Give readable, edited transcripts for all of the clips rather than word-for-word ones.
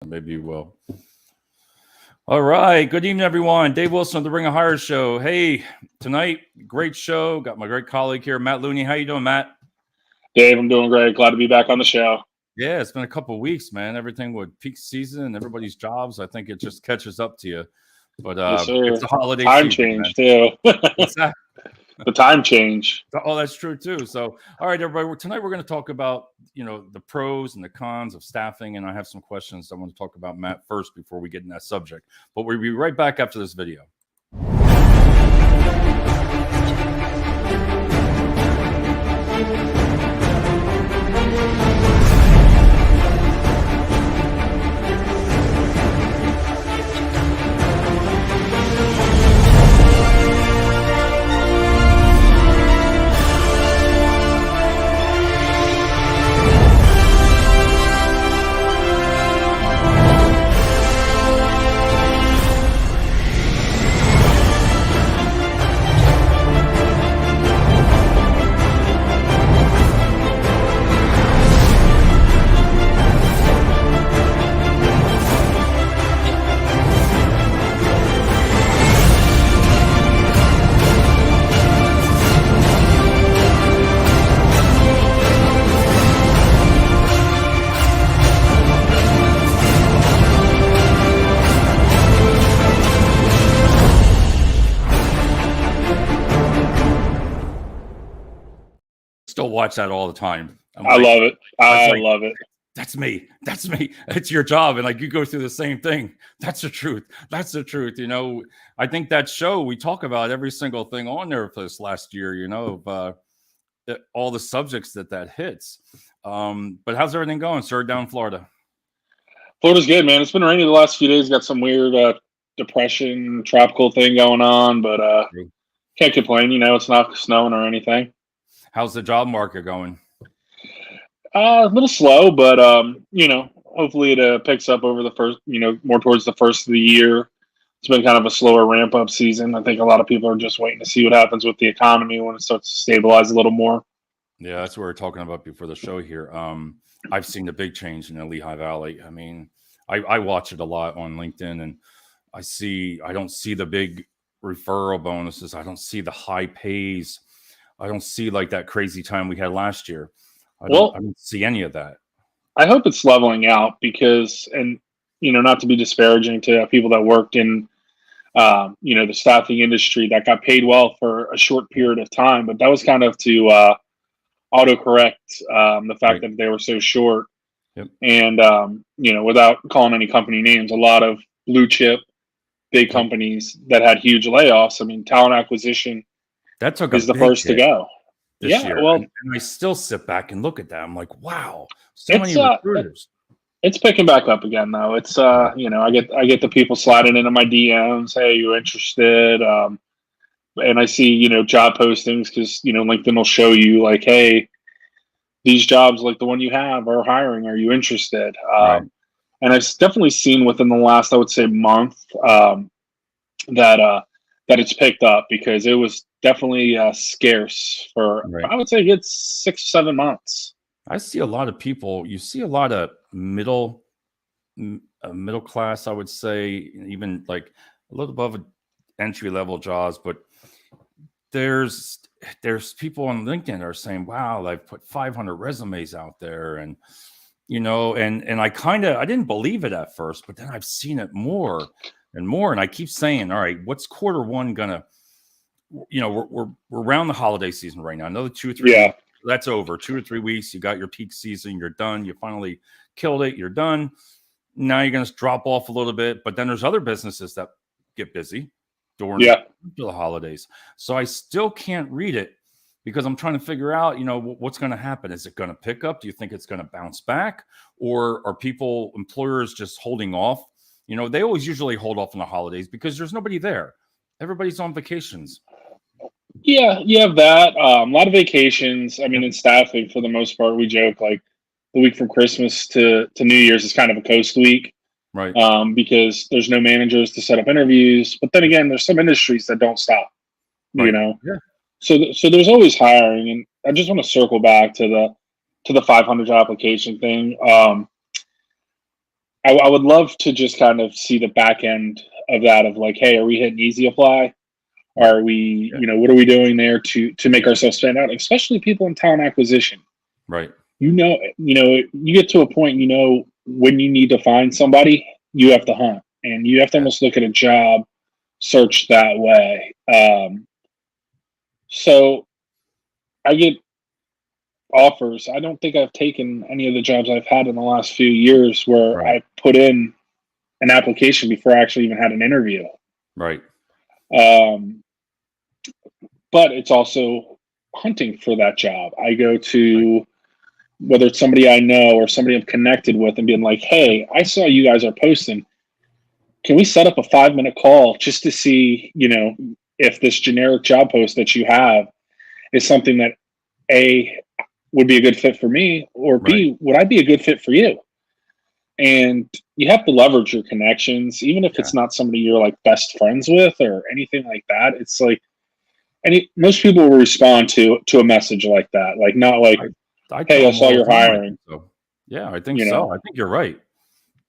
Maybe you will. All right. Good evening, everyone. Dave Wilson of the Ring of Hire Show. Hey, tonight, great show. Got my great colleague here, Matt Lunny. How you doing, Matt? Dave, I'm doing great. Glad to be back on the show. Yeah, it's been a couple of weeks, man. Everything with peak season and everybody's jobs, I think it just catches up to you. But Yes, it's the holiday time season, change too. What's that? The time change. Oh, that's true too. So, all right, everybody. Tonight we're going to talk about the pros and the cons of staffing, and I have some questions I want to talk about Matt first before we get in that subject. But we'll be right back after this video. Still watch that all the time. I love it. I love it. That's me. That's me. It's your job. And like you go through the same thing. That's the truth. That's the truth. I think that show, we talk about every single thing on there for this last year, of all the subjects that hits. But how's everything going, sir, down in Florida? Florida's good, man. It's been rainy the last few days. Got some weird depression, tropical thing going on, but can't complain. It's not snowing or anything. How's the job market going? A little slow, but hopefully it picks up over the first, more towards the first of the year. It's been kind of a slower ramp up season. I think a lot of people are just waiting to see what happens with the economy when it starts to stabilize a little more. Yeah, that's what we were talking about before the show here. I've seen the big change in the Lehigh Valley. I mean, I watch it a lot on LinkedIn, and I don't see the big referral bonuses. I don't see the high pays. I don't see like that crazy time we had last year. I don't see any of that. I hope it's leveling out because, and not to be disparaging to people that worked in, the staffing industry that got paid well for a short period of time, but that was kind of to autocorrect the fact that they were so short. Yep. And without calling any company names, a lot of blue chip big companies that had huge layoffs. I mean, talent acquisition. That took is the first to go. This year. Well, and I still sit back and look at that. I'm like, wow, so many recruiters. It's picking back up again, though. It's I get the people sliding into my DMs. Hey, you interested? And I see job postings because LinkedIn will show you like, hey, these jobs like the one you have are hiring. Are you interested? Right. And I've definitely seen within the last, I would say, month that it's picked up because it was definitely scarce for, I would say, it's 6 or 7 months. I see a lot of people. You see a lot of middle class, I would say, even like a little above entry level jobs. But there's people on LinkedIn that are saying, "Wow, I've put 500 resumes out there," and and I didn't believe it at first, but then I've seen it more and more, and I keep saying, all right, what's quarter one gonna? We're around the holiday season right now. Another 2 or 3 weeks, that's over. 2 or 3 weeks, you got your peak season. You're done. You finally killed it. You're done. Now you're going to drop off a little bit, but then there's other businesses that get busy during the holidays. So I still can't read it because I'm trying to figure out, what's going to happen. Is it going to pick up? Do you think it's going to bounce back, or are employers just holding off? They always usually hold off on the holidays because there's nobody there. Everybody's on vacations. Yeah, you have that. A lot of vacations. I mean, in staffing, for the most part, we joke like the week from Christmas to New Year's is kind of a coast week. Right. Because there's no managers to set up interviews. But then again, there's some industries that don't stop, you know? Yeah. So there's always hiring. And I just want to circle back to the 500 application thing. I would love to just kind of see the back end of that of like, hey, are we hitting easy apply? Right. Are we, Yeah. what are we doing there to make ourselves stand out? Especially people in talent acquisition. Right. You get to a point, when you need to find somebody, you have to hunt, and you have to Yeah. almost look at a job search that way. So I get offers. I don't think I've taken any of the jobs I've had in the last few years where Right. I put in an application before I actually even had an interview. Right. Um, but it's also hunting for that job. I go Right. to whether it's somebody I know or somebody I'm connected with and being like, hey, I saw you guys are posting. Can we set up a 5-minute call just to see, if this generic job post that you have is something that A, would be a good fit for me, or Right. B, would I be a good fit for you? And you have to leverage your connections, even if Yeah. it's not somebody you're like best friends with or anything like that. It's like most people will respond to a message like that, like not like, I "Hey, tell I them saw all the you're time. I hiring." think so. Yeah, I think You so. know, I think you're right.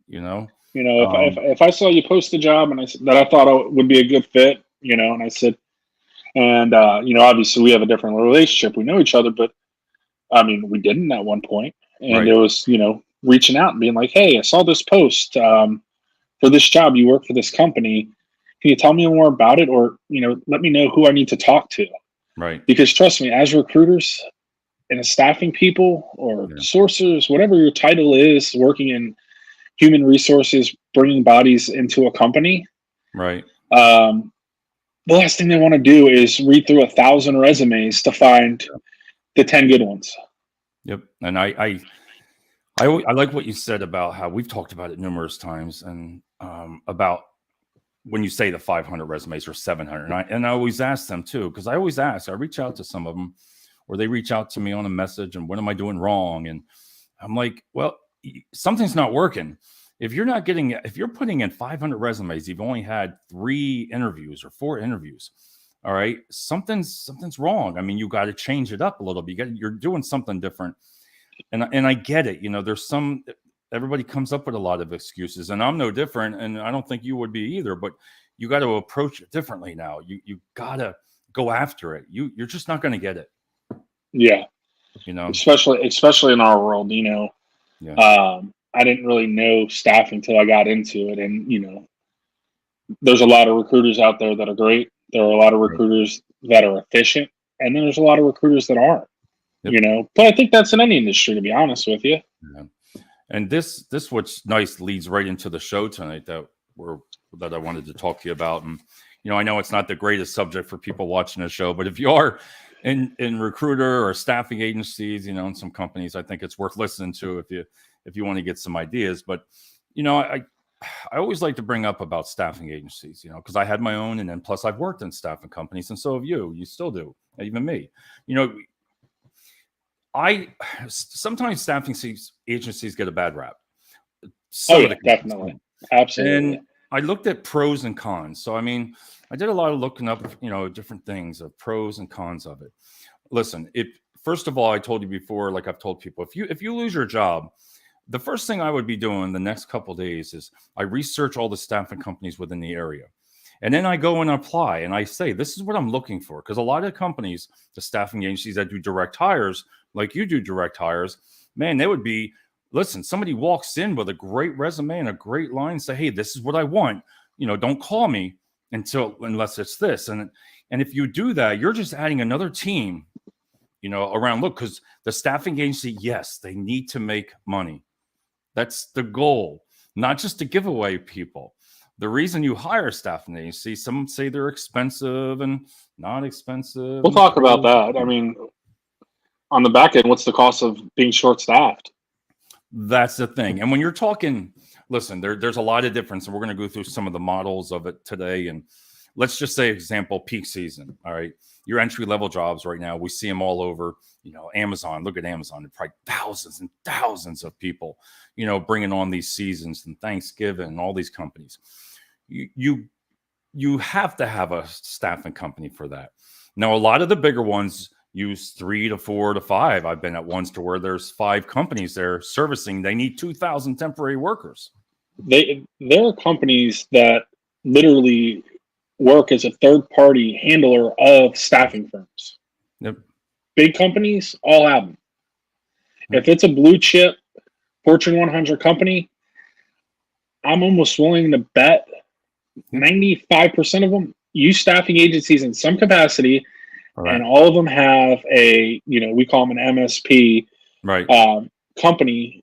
You know, if I saw you post a job and I said that I thought it would be a good fit, and I said, and obviously we have a different relationship, we know each other, but I mean, we didn't at one point, and right. it was reaching out and being like, "Hey, I saw this post for this job. You work for this company. Can you tell me more about it, or let me know who I need to talk to?" Right. Because trust me, as recruiters and as staffing people or Yeah. sourcers, whatever your title is, working in human resources, bringing bodies into a company, Right. um, the last thing they want to do is read through 1,000 resumes to find Yeah. the 10 good ones. Yep. And I like what you said about how we've talked about it numerous times, and about when you say the 500 resumes or 700, and I always ask them too, because I reach out to some of them, or they reach out to me on a message, and what am I doing wrong? And I'm like, well, something's not working. If you're putting in 500 resumes, you've only had 3 interviews or 4 interviews. All right, something's wrong. I mean, you got to change it up a little bit. You're doing something different, and I get it. There's some everybody comes up with a lot of excuses, and I'm no different, and I don't think you would be either. But you got to approach it differently now. You got to go after it. You're just not going to get it. Yeah, You know. especially in our world. Yeah. I didn't really know staffing until I got into it, and there's a lot of recruiters out there that are great. There are a lot of Right. recruiters that are efficient, and then there's a lot of recruiters that aren't. Yep. But I think that's in any industry, to be honest with you. Yeah. And this what's nice leads right into the show tonight that I wanted to talk to you about. And I know it's not the greatest subject for people watching the show, but if you are in recruiter or staffing agencies, in some companies, I think it's worth listening to if you want to get some ideas. But I always like to bring up about staffing agencies, because I had my own, and then plus I've worked in staffing companies, and so have you. You still do, even me. You know, I sometimes staffing agencies get a bad rap. Oh Some of yeah, the companies, definitely, absolutely. and I looked at pros and cons. So I mean, I did a lot of looking up, different things of pros and cons of it. Listen, if first of all, I told you before, like I've told people, if you lose your job, the first thing I would be doing the next couple of days is I research all the staffing companies within the area. And then I go and apply and I say, this is what I'm looking for. Because a lot of companies, the staffing agencies that do direct hires, like you do direct hires, man, they would be, listen, somebody walks in with a great resume and a great line, say, hey, this is what I want. Don't call me unless it's this. And if you do that, you're just adding another team, around. Look, because the staffing agency, yes, they need to make money. That's the goal, not just to give away people. The reason you hire a staffing agency, some say they're expensive and not expensive We'll and talk about pros. that. I mean, on the back end, what's the cost of being short staffed? That's the thing. And when you're talking, listen, there's a lot of difference, and we're going to go through some of the models of it today. And let's just say, example, peak season. All right, your entry level jobs right now, we see them all over. Amazon. Look at Amazon. There's probably thousands and thousands of people, bringing on these seasons and Thanksgiving and all these companies. You have to have a staffing company for that. Now, a lot of the bigger ones use 3 to 4 to 5. I've been at ones to where there's 5 companies there servicing. They need 2,000 temporary workers. there are companies that literally work as a third party handler of staffing firms. Yep. Big companies all have them. Yep. If it's a blue chip Fortune 100 company, I'm almost willing to bet Yep. 95% of them use staffing agencies in some capacity, and Correct. all of them have a, we call them an MSP Right. company.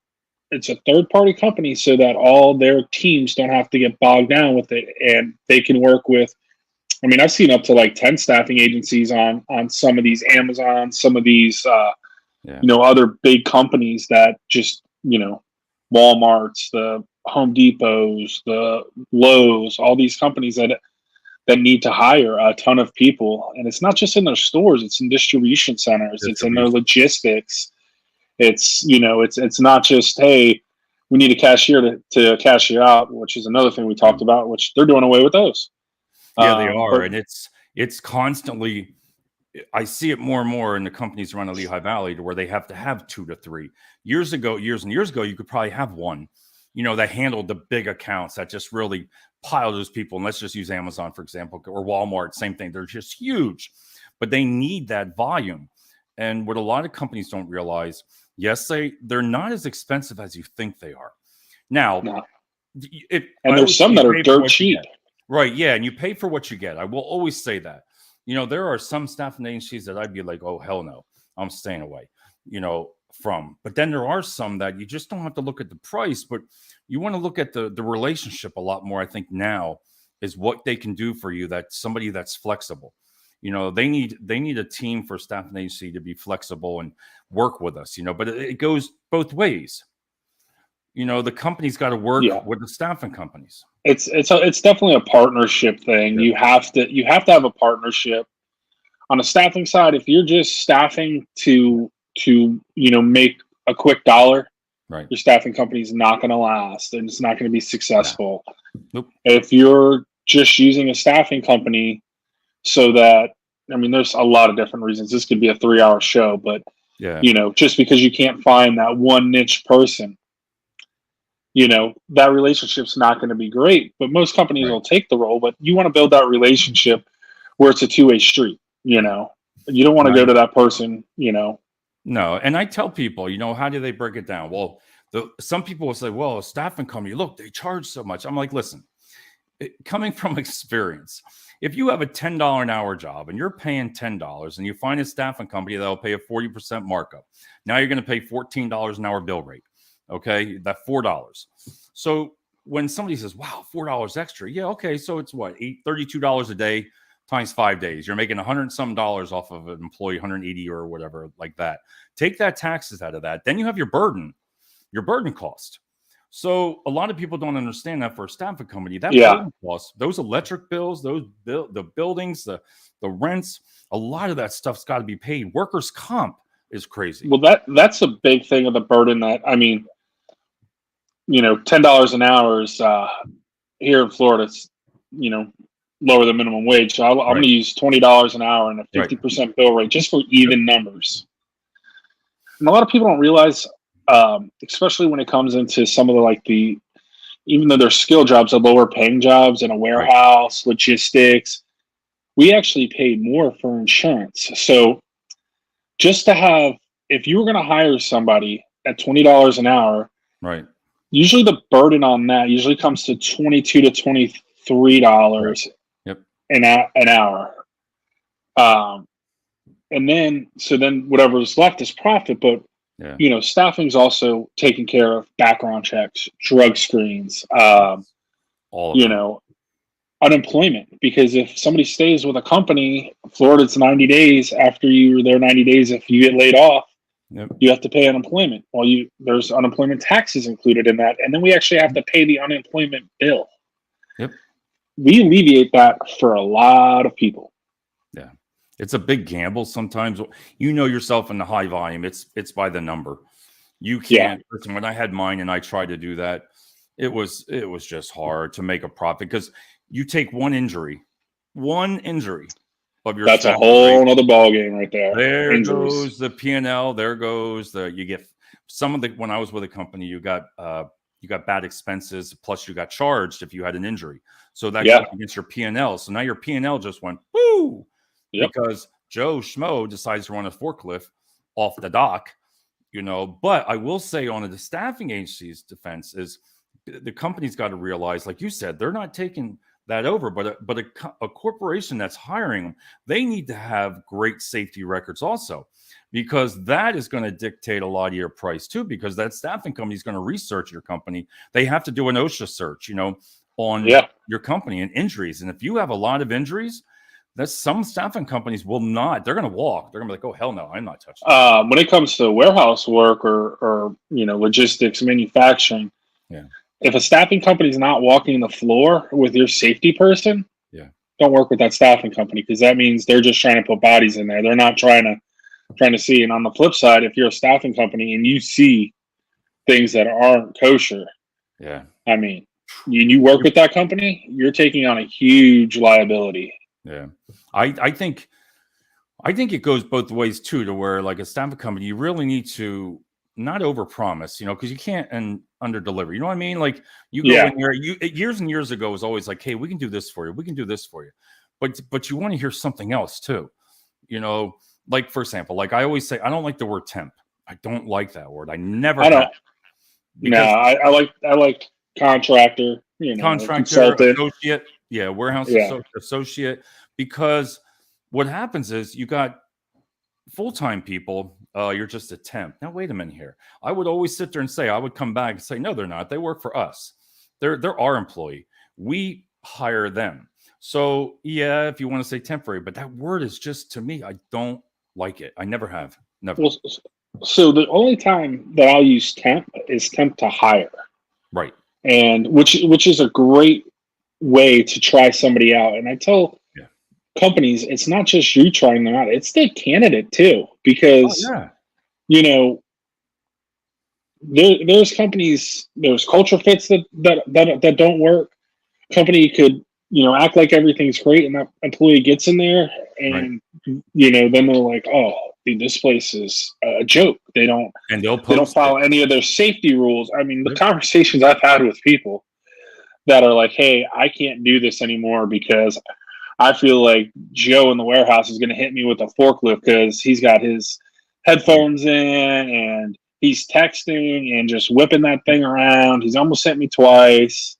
It's a third party company so that all their teams don't have to get bogged down with it, and they can work with. I mean, I've seen up to like 10 staffing agencies on some of these Amazon, some of these Yeah. other big companies that just, Walmart's, the Home Depots, the Lowe's, all these companies that need to hire a ton of people. And it's not just in their stores, it's in distribution centers, it's in their Distribution. logistics. It's not just, hey, we need a cashier to cashier out, which is another thing we talked about, which they're doing away with those. Yeah, they are, But and it's constantly. I see it more and more in the companies around the Lehigh Valley, to where they have to have 2 to 3. Years and years ago, you could probably have one, that handled the big accounts that just really pile those people. And let's just use Amazon, for example, or Walmart, same thing. They're just huge, but they need that volume. And what a lot of companies don't realize, yes, they're not as expensive as you think they are. Now, no. I And there's always say some you that are pay for dirt what you cheap. get. Right. Yeah. And you pay for what you get. I will always say that. There are some staffing agencies that I'd be like, oh, hell no, I'm staying away, from. But then there are some that you just don't have to look at the price, but you want to look at the relationship a lot more. I think now is what they can do for you, that somebody that's flexible. They need a team for staffing agency to be flexible and work with us, but it goes both ways. The company's got to work Yeah. with the staffing companies. It's definitely a partnership thing. Yeah. You have to have a partnership on a staffing side. If you're just staffing to make a quick dollar, Right. your staffing company is not going to last and it's not going to be Yeah. successful. Nope. If you're just using a staffing company so that, I mean, there's a lot of different reasons. This could be a 3-hour show, but Yeah. just because you can't find that one niche person, that relationship's not going to be great. But most companies Right. will take the role, but you want to build that relationship where it's a two-way street. You don't want to go to that person. No, and I tell people, how do they break it down? Well, some people will say, well, a staffing company, look, they charge so much. I'm like, listen, coming from experience, if you have a $10 an hour job and you're paying $10 and you find a staffing company that'll pay a 40% markup, now you're going to pay $14 an hour bill rate. Okay, that $4. So when somebody says, wow, $4 extra, yeah, okay, so it's what, $32 a day times 5 days. You're making $100 and some off of an employee, 180 or whatever like that. Take that taxes out of that. Then you have your burden cost. So a lot of people don't understand that for a staffing company, that burden cost, those electric bills, the buildings, the rents, a lot of that stuff's got to be paid. Workers' comp is crazy. Well, that's a big thing of the burden. That, I mean, $10 an hour is here in Florida. It's lower than minimum wage. So I'm going to use $20 an hour and a 50% bill rate just for even numbers. And a lot of people don't realize, especially when it comes into some of even though they're skill jobs, the lower paying jobs in a warehouse, logistics, we actually pay more for insurance. So just to have, if you were going to hire somebody at $20 an hour, right, usually the burden on that usually comes to $22 to $23 an hour. And then whatever's left is profit. But staffing's also taking care of background checks, drug screens, unemployment. Because if somebody stays with a company, Florida's 90 days. After you're there 90 days, if you get laid off, you have to pay unemployment. Well, there's unemployment taxes included in that, and then we actually have to pay the unemployment bill. We alleviate that for a lot of people. Yeah, it's a big gamble sometimes. Yourself in the high volume, it's by the number. You can't. Listen, when I had mine and I tried to do that, it was just hard to make a profit, because you take one injury of your. That's a whole other ball game right there. There goes the P&L. There goes you get some of the. When I was with a company, you got you got bad expenses, plus you got charged if you had an injury. So that Yeah. goes against your P&L. So now your P&L just went, woo, Yep. because Joe Schmo decides to run a forklift off the dock, But I will say on the staffing agency's defense is the company's got to realize, like you said, they're not taking that over, but a corporation that's hiring them, they need to have great safety records also, because that is going to dictate a lot of your price too, because that staffing company is going to research your company. They have to do an OSHA search, on your company and injuries. And if you have a lot of injuries, that's some staffing companies will not. They're going to walk. They're going to be like, "Oh hell no, I'm not touching that." When it comes to warehouse work or logistics, manufacturing, Yeah. if a staffing company is not walking the floor with your safety person, Yeah. don't work with that staffing company, because that means they're just trying to put bodies in there. They're not trying to see. And on the flip side, if you're a staffing company and you see things that aren't kosher, Yeah. I mean, you work with that company, you're taking on a huge liability. Yeah. I think it goes both ways too, to where like a staffing company, you really need to not overpromise, because you can't and under deliver. You know what I mean? Like you go Yeah. in there, years and years ago, it was always like, "Hey, we can do this for you. We can do this for you," but you want to hear something else too. Like for example, like I always say, I don't like the word temp. I don't like that word. I never I don't. have, No, because I like contractor, contractor, consultant. associate, yeah, warehouse Yeah. associate, because what happens is you got full-time people, you're just a temp. Now wait a minute here. I would always sit there and say, I would come back and say, no, they're not. They work for us. They're our employee. We hire them. So yeah, if you want to say temporary, but that word is just, to me, I don't like it. I never have. Never. Well, so the only time that I'll use temp is temp to hire, Right. and which is a great way to try somebody out. And I tell Yeah. companies, it's not just you trying them out; it's the candidate too, Oh because yeah. there's companies, there's culture fits that don't work. Company could act like everything's great, and that employee gets in there, Right. and then they're like, oh, dude, this place is a joke. They don't And they'll they don't post it. follow any of their safety rules. I mean, the Yep. conversations I've had with people that are like, hey, I can't do this anymore because I feel like Joe in the warehouse is going to hit me with a forklift because he's got his headphones in and he's texting and just whipping that thing around. He's almost hit me twice.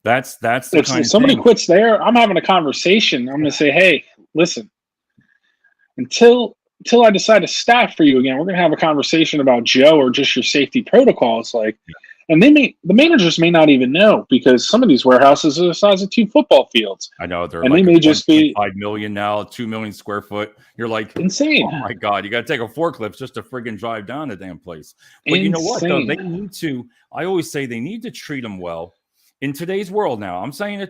That's the If kind of somebody thing. quits there, I'm having a conversation. I'm going to say, hey, listen, until I decide to staff for you again, we're going to have a conversation about Joe or just your safety protocols. Like, and the managers may not even know, because some of these warehouses are the size of 2 football fields. I know they're And like they may just be 1.5 million now, 2 million square foot. You're like, insane. oh my God, you got to take a forklift just to friggin' drive down the damn place. But you know what, though? Insane. I always say they need to treat them well in today's world now. I'm saying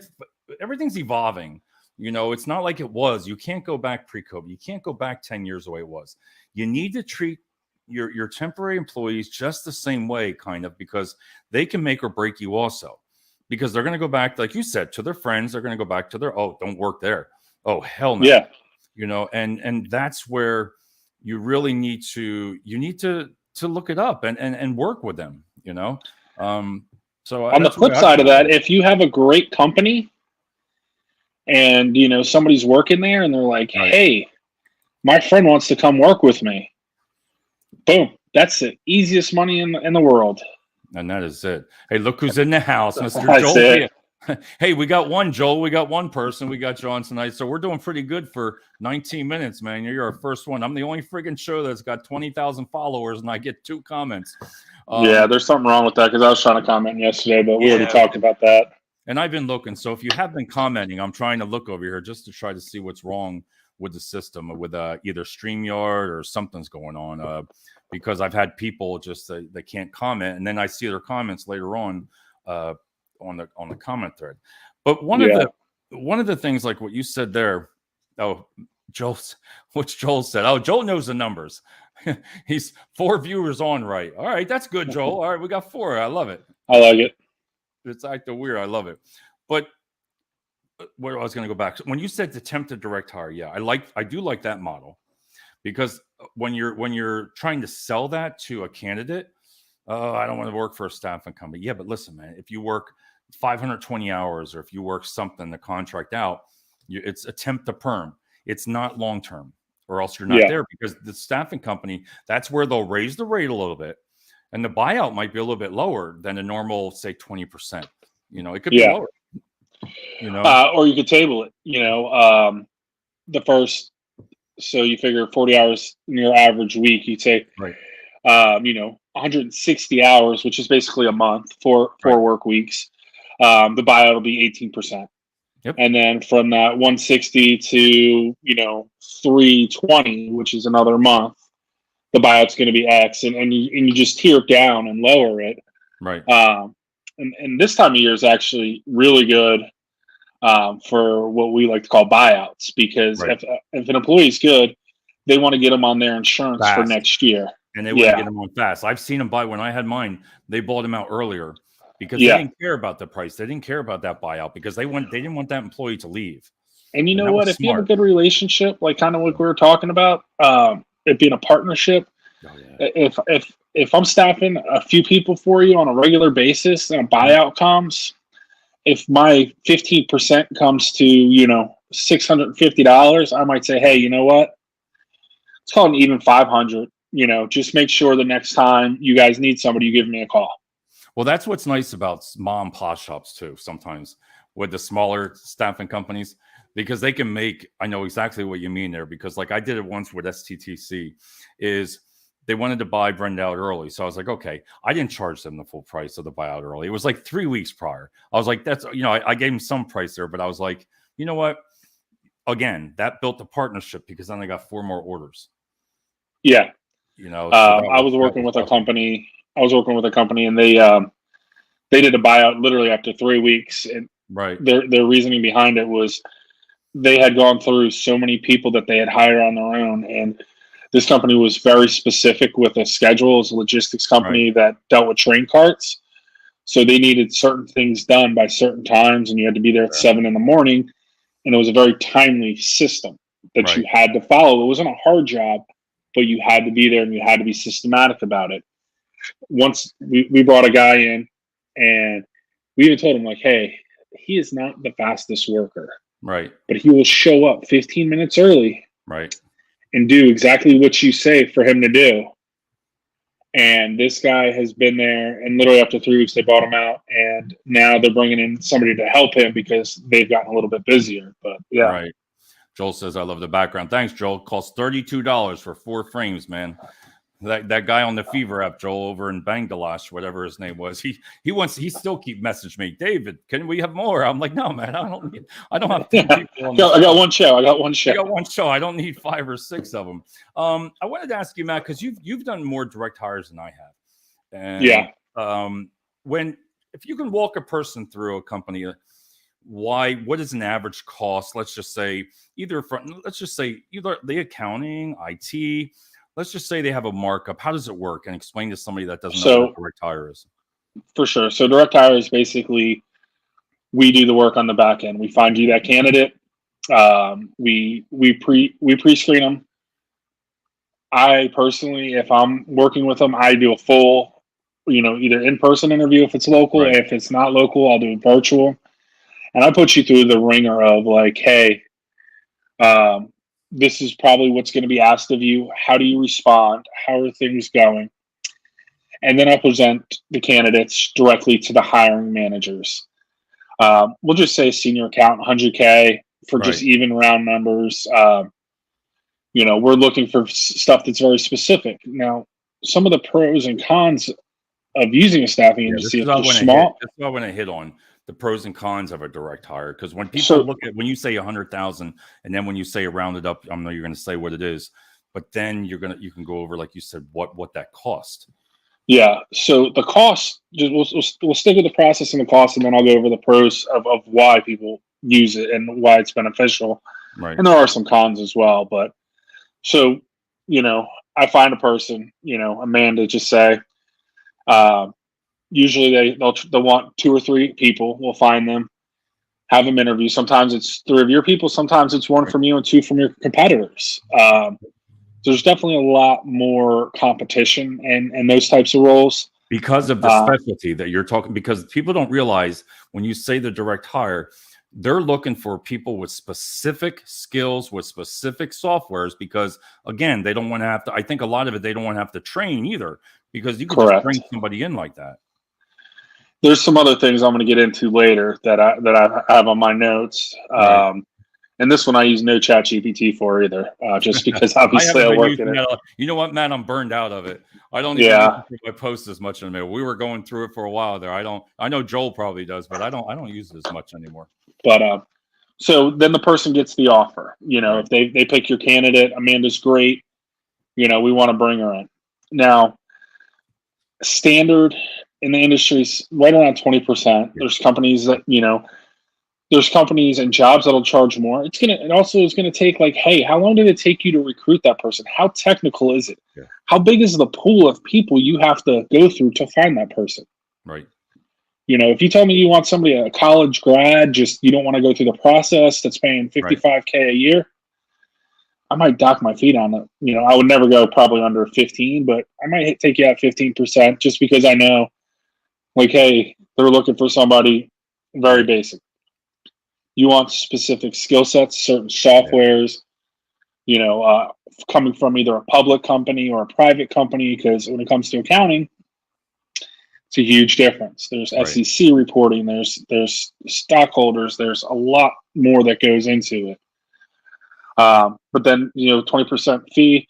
everything's evolving. It's not like it was. You can't go back pre-COVID. You can't go back 10 years the way it was. You need to treat your temporary employees just the same way, kind of, because they can make or break you also. Because they're going to go back, like you said, to their friends. They're going to go back to their, oh, don't work there. Oh, hell no. Yeah. And that's where you really need to look it up and work with them, So On the that's the way flip I side of feel about that, it. if you have a great company and somebody's working there and they're like, Right. hey, my friend wants to come work with me, boom, that's the easiest money in the world. And that is it. Hey, look who's in the house, Mr. That's Joel. it. Hey, we got one, Joel. We got one person. We got you on tonight. So we're doing pretty good for 19 minutes, man. You're our first one. I'm the only friggin' show that's got 20,000 followers, and I get 2 comments. Yeah, there's something wrong with that, because I was trying to comment yesterday, but we already Yeah. talked about that. And I've been looking. So if you have been commenting, I'm trying to look over here just to try to see what's wrong with the system, with either StreamYard or something's going on. Because I've had people just they can't comment, and then I see their comments later on the comment thread. But one of the things, like what you said there, which Joel said. Oh, Joel knows the numbers. He's 4 viewers on, right? All right, that's good, Joel. All right, we got 4. I love it. I like it. It's acting weird. I love it. But where I was going to go back, when you said attempt to direct hire, yeah, I do like that model, because when you're trying to sell that to a candidate, oh, I don't want to work for a staffing company. Yeah, but listen, man, if you work 520 hours or if you work something to contract out, it's a temp to perm. It's not long term, or else you're not Yeah, there because the staffing company, that's where they'll raise the rate a little bit. And the buyout might be a little bit lower than a normal, say, 20%. It could be yeah. lower, you know? Or you could table it. The first, so you figure 40 hours in your average week. You'd say, Right, 160 hours, which is basically a month, four right. work weeks. The buyout will be 18%. Yep, And then from that 160 to 320, which is another month, the buyout's going to be X, and you just tier it down and lower it. right, And this time of year is actually really good for what we like to call buyouts, because right. if an employee is good, they want to get them on their insurance for Fast. next year. And they want to get Yeah, them on fast. I've seen them buy when I had mine. They bought them out earlier because they yeah. didn't care about the price. They didn't care about that buyout because they didn't want that employee to leave, And you and know that what? was If you have a smart. good relationship, like kind of like we were talking about, it being a partnership. Oh yeah, If I'm staffing a few people for you on a regular basis and a mhm, buyout comes, if my 15% comes to $650, I might say, hey, you know what? Let's call it an even 500. Just make sure the next time you guys need somebody, you give me a call. well, that's what's nice about mom and pop shops too. Sometimes with the smaller staffing companies, because they can make. I know exactly what you mean there. Because like I did it once with STTC, is they wanted to buy Brenda out early, so I was like, okay, I didn't charge them the full price of the buyout early. It was like 3 weeks prior. I was like, that's I gave them some price there, but I was like, you know what? Again, that built the partnership because then I got 4 more orders. Yeah. So that I was was that working was with a awesome. company. I was working with a company, and they did a buyout literally after 3 weeks. And Right, their reasoning behind it was they had gone through so many people that they had hired on their own, and this company was very specific with a schedule. It's a logistics right, company that dealt with train carts, so they needed certain things done by certain times, and you had to be there at yeah, 7 in the morning. And it was a very timely system that you right, had to follow. It wasn't a hard job, but you had to be there and you had to be systematic about it. Once we brought a guy in, and we even told him, like, hey, he is not the fastest worker, right, but he will show up 15 minutes early right. and do exactly what you say for him to do. And this guy has been there, and literally after 3 weeks, they bought him out, and now they're bringing in somebody to help him because they've gotten a little bit busier. But yeah, Right. Joel says, I love the background. Thanks, Joel. Costs $32 for 4 frames, man. That guy on the Fever app, Joel, over in Bangladesh, whatever his name was, he still keep messaging me, David, can we have more? I'm like, no, man, I don't have 10 people on the I got show. one show. I got one I show. got one show. I don't need 5 or 6 of them. I wanted to ask you, Matt, because you've done more direct hires than I have. And Yeah. when if you can walk a person through a company, what is an average cost? Let's just say either the accounting, IT. Let's just say they have a markup. How does it work? And explain to somebody that doesn't know what a So direct hire is. for sure. So direct hire is basically we do the work on the back end. We find you that candidate. We pre screen them. I personally, if I'm working with them, I do a full, either in person interview if it's local. Right, If it's not local, I'll do it virtual. And I put you through the ringer of like, hey, um, this is probably what's going to be asked of you. How do you respond? How are things going? And then I present the candidates directly to the hiring managers. We'll just say senior accountant, 100K for just right. even round numbers. We're looking for stuff that's very specific. Now, some of the pros and cons of using a staffing Yeah, this agency, is if what I they're want to hit. small. This is what I want to hit on the pros and cons of a direct hire. Because when people So, look at when you say 100,000, and then when you say rounded up, I know you're going to say what it is, but then you can go over like you said what that cost. yeah. So the cost, we'll stick with the process and the cost, and then I'll go over the pros of why people use it and why it's beneficial. Right, And there are some cons as well. But so, you know, I find a person, a man to just say, uh, usually they'll want 2 or 3 people. We'll find them, have them interview. Sometimes it's 3 of your people. Sometimes it's one right. from you and 2 from your competitors. There's definitely a lot more competition and those types of roles. because of the specialty that you're talking, because people don't realize when you say the direct hire, they're looking for people with specific skills, with specific softwares, because again, they don't want to have to, I think a lot of it, they don't want to have to train either, because you can just bring somebody in like that. There's some other things I'm going to get into later that I have on my notes. Right. And this one I use no chat GPT for either, just because obviously I work in it. You know what, Matt? I'm burned out of it. I don't even use it for my posts as much anymore. We were going through it for a while there. I know Joel probably does, but I don't use it as much anymore. But so then the person gets the offer. If they pick your candidate, Amanda's great. We want to bring her in. Now, standard in the industry is right around 20%. There's companies that there's companies and jobs that'll charge more. It also is gonna take, like, hey, how long did it take you to recruit that person? How technical is it? Yeah. How big is the pool of people you have to go through to find that person? Right. If you tell me you want somebody, a college grad, just you don't want to go through the process that's paying $55K a year, I might dock my feet on it. I would never go probably under 15, but I might take you at 15% just because I know, like, hey, they're looking for somebody very basic. You want specific skill sets, certain softwares, coming from either a public company or a private company, because when it comes to accounting, it's a huge difference. There's SEC reporting, there's stockholders, there's a lot more that goes into it. But then, 20% fee,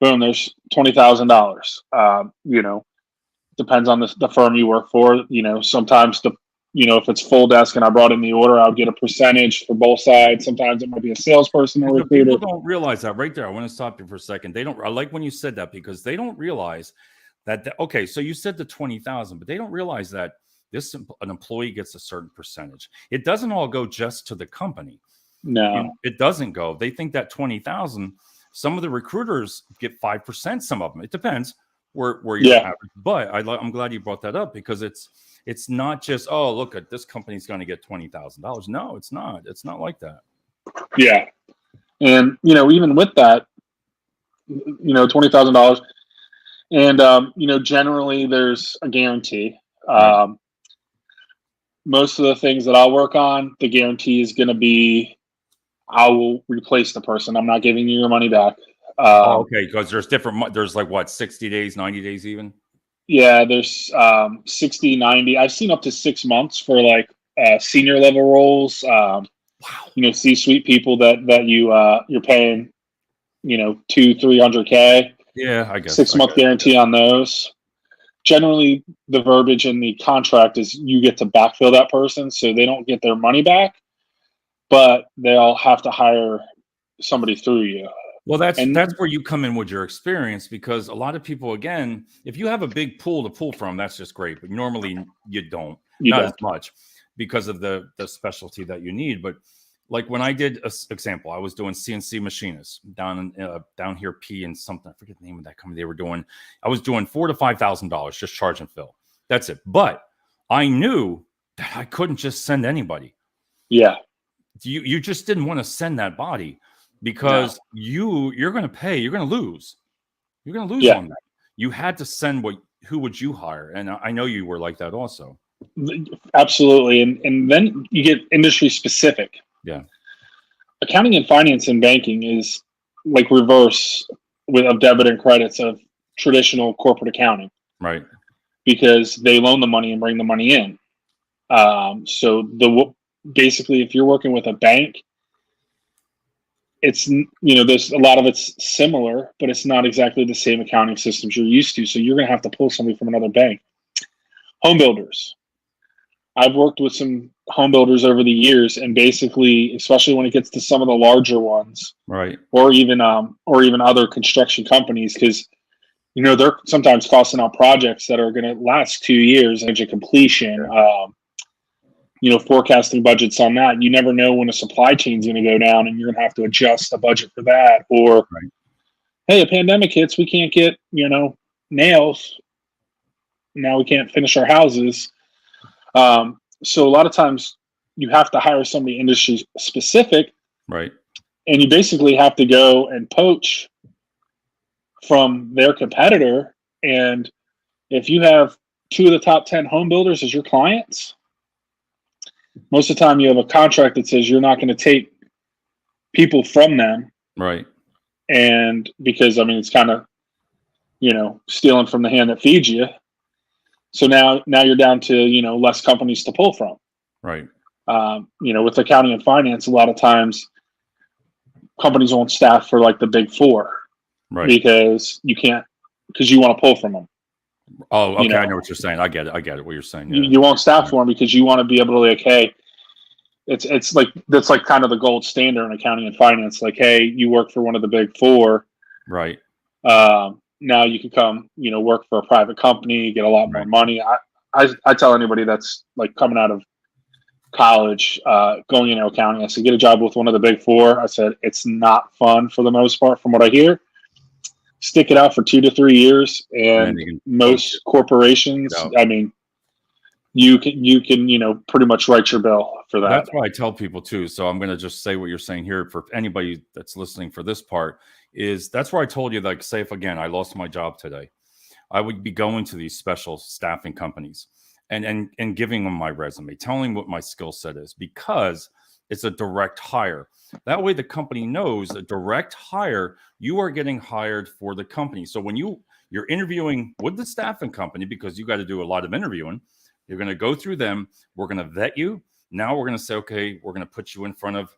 boom, there's $20,000. Depends on the firm you work for. Sometimes if it's full desk and I brought in the order, I'll get a percentage for both sides. Sometimes it might be a salesperson or recruiter. People don't realize that right there. I want to stop you for a second. I like when you said that, because they don't realize that. Okay, so you said the 20,000, but they don't realize that an employee gets a certain percentage. It doesn't all go just to the company. No, it doesn't go. They think that 20,000. Some of the recruiters get 5%. Some of them. It depends where you're at. But I'm glad you brought that up, because it's not just, oh, look at this company's going to get $20,000. No, it's not. It's not like that. Yeah. And, even with that, $20,000 and, generally there's a guarantee. Most of the things that I'll work on, the guarantee is going to be, I will replace the person. I'm not giving you your money back. Okay. Because there's like what, 60 days, 90 days even? Yeah, there's 60, 90. I've seen up to 6 months for like senior level roles. Wow. C-suite people that you're paying, 200-300K. Yeah, I guess 6-month guarantee on those. Generally, the verbiage in the contract is you get to backfill that person, so they don't get their money back, but they'll have to hire somebody through you. Well, that's where you come in with your experience, because a lot of people, again, if you have a big pool to pull from, that's just great. But normally you don't, as much, because of the specialty that you need. But like when I did example, I was doing CNC machinists down here, and something, I forget the name of that company. I was doing $4,000 to $5,000 just charge and fill. That's it. But I knew that I couldn't just send anybody. Yeah. You just didn't want to send that body, because you're going to pay, you're going to lose. You're going to lose on that. You had to send who would you hire? And I know you were like that also. Absolutely. And then you get industry specific. Yeah. Accounting and finance and banking is like reverse of debit and credits of traditional corporate accounting. Right. Because they loan the money and bring the money in. So basically, if you're working with a bank, it's, there's a lot of it's similar, but it's not exactly the same accounting systems you're used to. So you're going to have to pull somebody from another bank. Home builders. I've worked with some home builders over the years, and basically, especially when it gets to some of the larger ones, right, or even other construction companies, because they're sometimes costing out projects that are going to last 2 years into completion. Forecasting budgets on that. You never know when a supply chain is going to go down, and you're going to have to adjust the budget for that. Or, hey, a pandemic hits, we can't get, nails. Now we can't finish our houses. So a lot of times you have to hire somebody industry specific. Right. And you basically have to go and poach from their competitor. And if you have 2 of the top 10 home builders as your clients, most of the time you have a contract that says you're not going to take people from them. Right. And because, I mean, it's kind of, stealing from the hand that feeds you. So now you're down to, less companies to pull from. Right. With accounting and finance, a lot of times companies won't staff for like the big four. Right. Because you want to pull from them. Oh, okay. I know what you're saying. I get it. What you're saying. Yeah. You won't staff for them because you want to be able to, like, hey, it's like, that's like kind of the gold standard in accounting and finance. Like, hey, you work for one of the big four. Right. Now you can come, work for a private company, get a lot more money. I tell anybody that's like coming out of college, going into accounting, I said, get a job with one of the big four. I said, it's not fun for the most part, from what I hear. Stick it out for 2 to 3 years, and most corporations, I mean, you can pretty much write your bill for that. That's what I tell people too. So I'm going to just say what you're saying here for anybody that's listening for this part is that's where I told you, like, say if again I lost my job today, I would be going to these special staffing companies and giving them my resume, telling what my skill set is, because it's a direct hire. That way the company knows a direct hire, you are getting hired for the company. So when you're interviewing with the staffing company, because you got to do a lot of interviewing, you're going to go through them. We're going to vet you. Now we're going to say, okay, we're going to put you in front of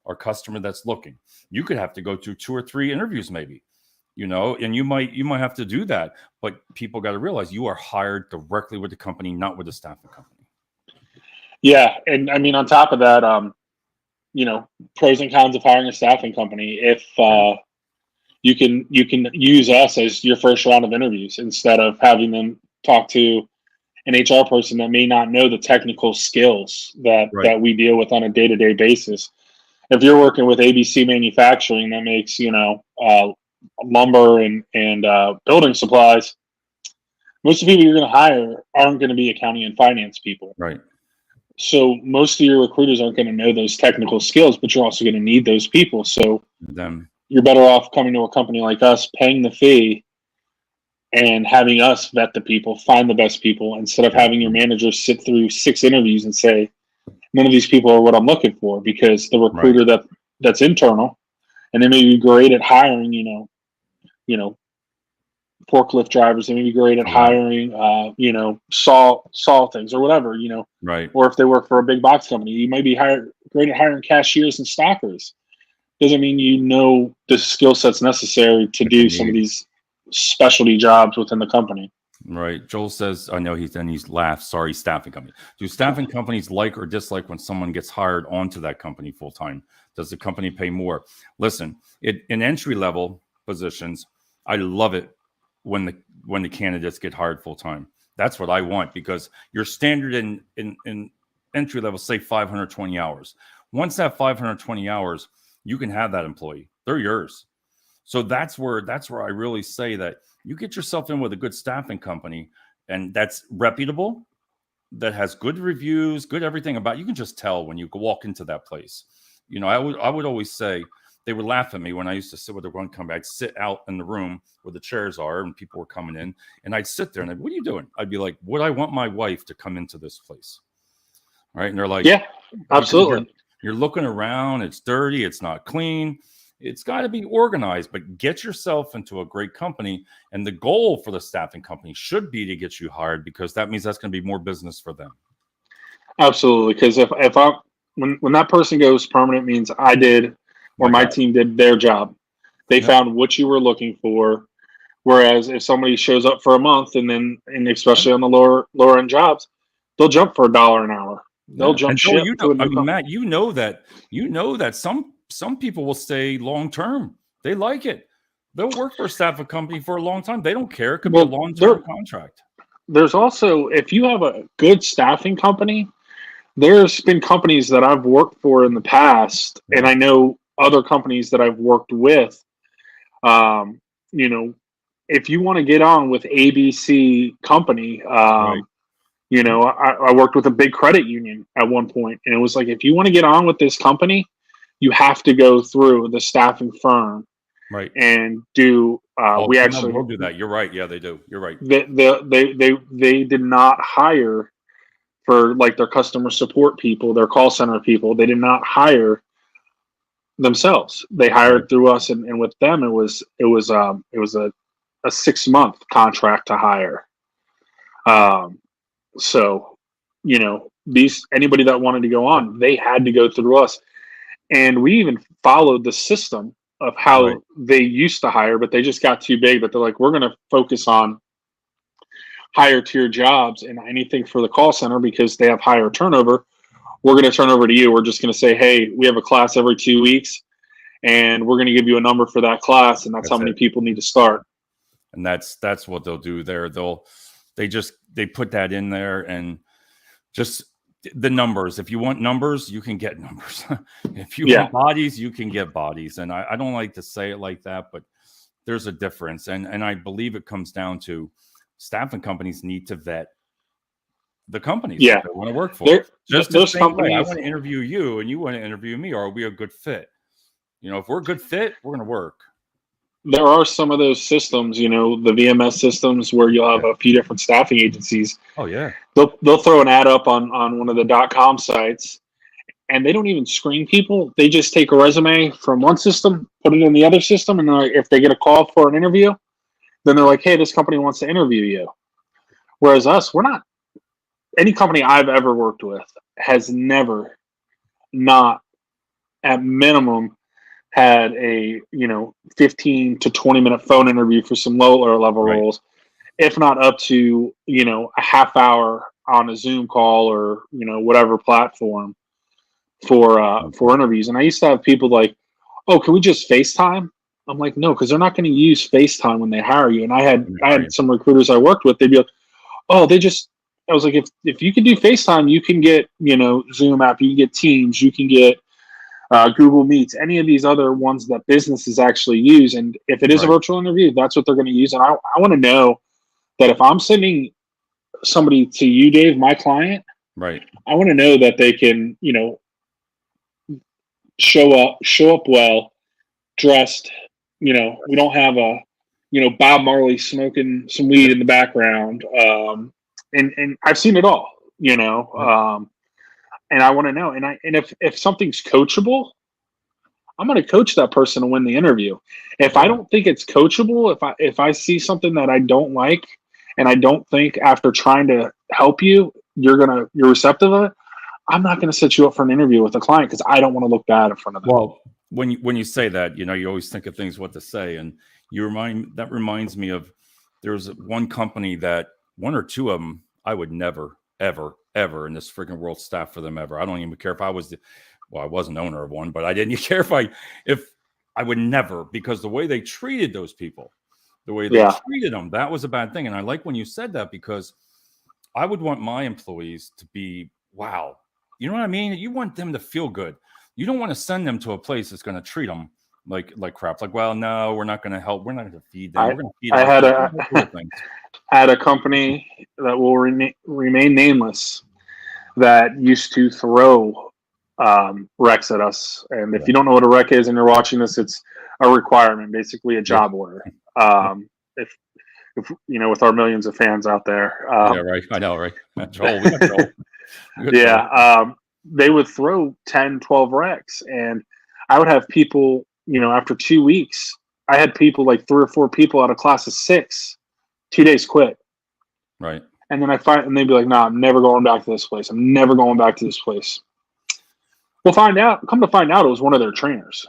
our customer that's looking. You could have to go through 2 or 3 interviews maybe, and you might have to do that. But people got to realize you are hired directly with the company, not with the staffing company. Yeah. And I mean, on top of that, pros and cons of hiring a staffing company. If you can use us as your first round of interviews instead of having them talk to an HR person that may not know the technical skills that we deal with on a day-to-day basis. If you're working with ABC Manufacturing that makes, lumber and building supplies, most of the people you're going to hire aren't going to be accounting and finance people. Right. So most of your recruiters aren't going to know those technical skills, but you're also going to need those people. So you're better off coming to a company like us, paying the fee, and having us vet the people, find the best people, instead of having your manager sit through 6 interviews and say, none of these people are what I'm looking for, because the recruiter that's internal, and they may be great at hiring, forklift drivers. They may be great at hiring, saw things or whatever, Right. Or if they work for a big box company, you might be great at hiring cashiers and stockers. Doesn't mean the skill sets necessary to do some of these specialty jobs within the company. Right. Joel says, I know he's laughed. Sorry, staffing company. Do staffing companies like or dislike when someone gets hired onto that company full time? Does the company pay more? Listen, in entry level positions, I love it when the candidates get hired full time. That's what I want, because your standard in entry level, say 520 hours. Once that 520 hours, you can have that employee. They're yours. So that's where I really say that you get yourself in with a good staffing company, and that's reputable, that has good reviews, good everything about. You can just tell when you walk into that place. I would always say, they would laugh at me when I used to sit with one company. I'd sit out in the room where the chairs are and people were coming in, and I'd sit there and what are you doing? I'd be like, would I want my wife to come into this place? Right. And they're like, yeah, absolutely. You're looking around. It's dirty. It's not clean. It's got to be organized, but get yourself into a great company. And the goal for the staffing company should be to get you hired, because that means that's going to be more business for them. Absolutely. Because when that person goes permanent, means I did, or my team did their job. They found what you were looking for. Whereas if somebody shows up for a month and especially on the lower end jobs, they'll jump for $1 an hour. They'll jump ship. Matt, you know that some people will stay long term. They like it. They'll work for a staffing company for a long time. They don't care. It could be a long-term contract. There's also, if you have a good staffing company, there's been companies that I've worked for in the past, and I know other companies that I've worked with. If you want to get on with ABC company, I worked with a big credit union at one point, and it was like, if you want to get on with this company, you have to go through the staffing firm, right, and do We some of them actually will do that. You're right. Yeah, they do. You're right. they did not hire for like their customer support people, their call center people. They did not hire themselves. They Right. hired through us, and with them it was a 6-month contract to hire. Um, so these anybody that wanted to go on, they had to go through us, and we even followed the system of Right. how they used to hire, but they just got too big. But they're like, we're going to focus on higher tier jobs and anything for the call center because they have higher turnover. We're going to turn over to you. We're just going to say, hey, we have a class every 2 weeks, and we're going to give you a number for that class, and that's how That's many it. people need to start. And that's what they'll do there. They put that in there, and just the numbers. If you want numbers, you can get numbers. If you Yeah, want bodies, you can get bodies. And I don't like to say it like that, but there's a difference. And I believe it comes down to staffing companies need to vet the companies that yeah. they want to work for. There, Just the there's same way I companies. want to interview you and you want to interview me. Are we a good fit? If we're a good fit, we're going to work. There are some of those systems, the VMS systems where you'll have Yeah. a few different staffing agencies. Oh, yeah. They'll throw an ad up on one of the .com sites, and they don't even screen people. They just take a resume from one system, put it in the other system, and if they get a call for an interview, then they're like, "Hey, this company wants to interview you." Whereas us, we're not. Any company I've ever worked with has never, not at minimum, had a 15 to 20 minute phone interview for some lower level Right. roles, if not up to a half hour on a Zoom call or whatever platform for interviews. And I used to have people like, "Oh, can we just FaceTime?" I'm like, "No, because they're not going to use FaceTime when they hire you." And I had some recruiters I worked with. They'd be like, "Oh, they just." I was like, if you can do FaceTime, you can get Zoom app, you can get Teams, you can get Google Meets, any of these other ones that businesses actually use. And if it is a Right. virtual interview, that's what they're going to use. And I want to know that if I'm sending somebody to you, Dave, my client, Right. I want to know that they can, show up well, dressed. We don't have a, Bob Marley smoking some weed in the background. And I've seen it all, Yep. and I want to know. And if something's coachable, I'm going to coach that person to win the interview. If I Yeah. don't think it's coachable, if I see something that I don't like, and I don't think after trying to help you, you're receptive of it, I'm not going to set you up for an interview with a client because I don't want to look bad in front of them. Well, when you say that, you always think of things what to say, and that reminds me of there's one company that one or two of them I would never, ever, ever in this freaking world staff for them ever. I don't even care if I was I was an owner of one, but I didn't care if I would never, because the way they treated those people, the way they Yeah, treated them, that was a bad thing. And I like when you said that because I would want my employees to be, wow. You know what I mean? You want them to feel good. You don't want to send them to a place that's going to treat them like crap. Like, well, no, we're not going to help. We're not going to feed them. I We're going to feed I our had kids. a Little things. had a company that will remain nameless that used to throw recs at us. And if Yeah. you don't know what a rec is and you're watching this, it's a requirement, basically a Yeah. job order. If with our millions of fans out there, Yeah. Right. I know. Right. Troll. We got troll. We got troll. yeah, they would throw 10, 12 recs, and I would have people, after 2 weeks, I had people like 3 or 4 people out of class of 6, 2 days quit. Right. And then and they'd be like, "No, I'm never going back to this place. I'm never going back to this place." Come to find out, it was one of their trainers.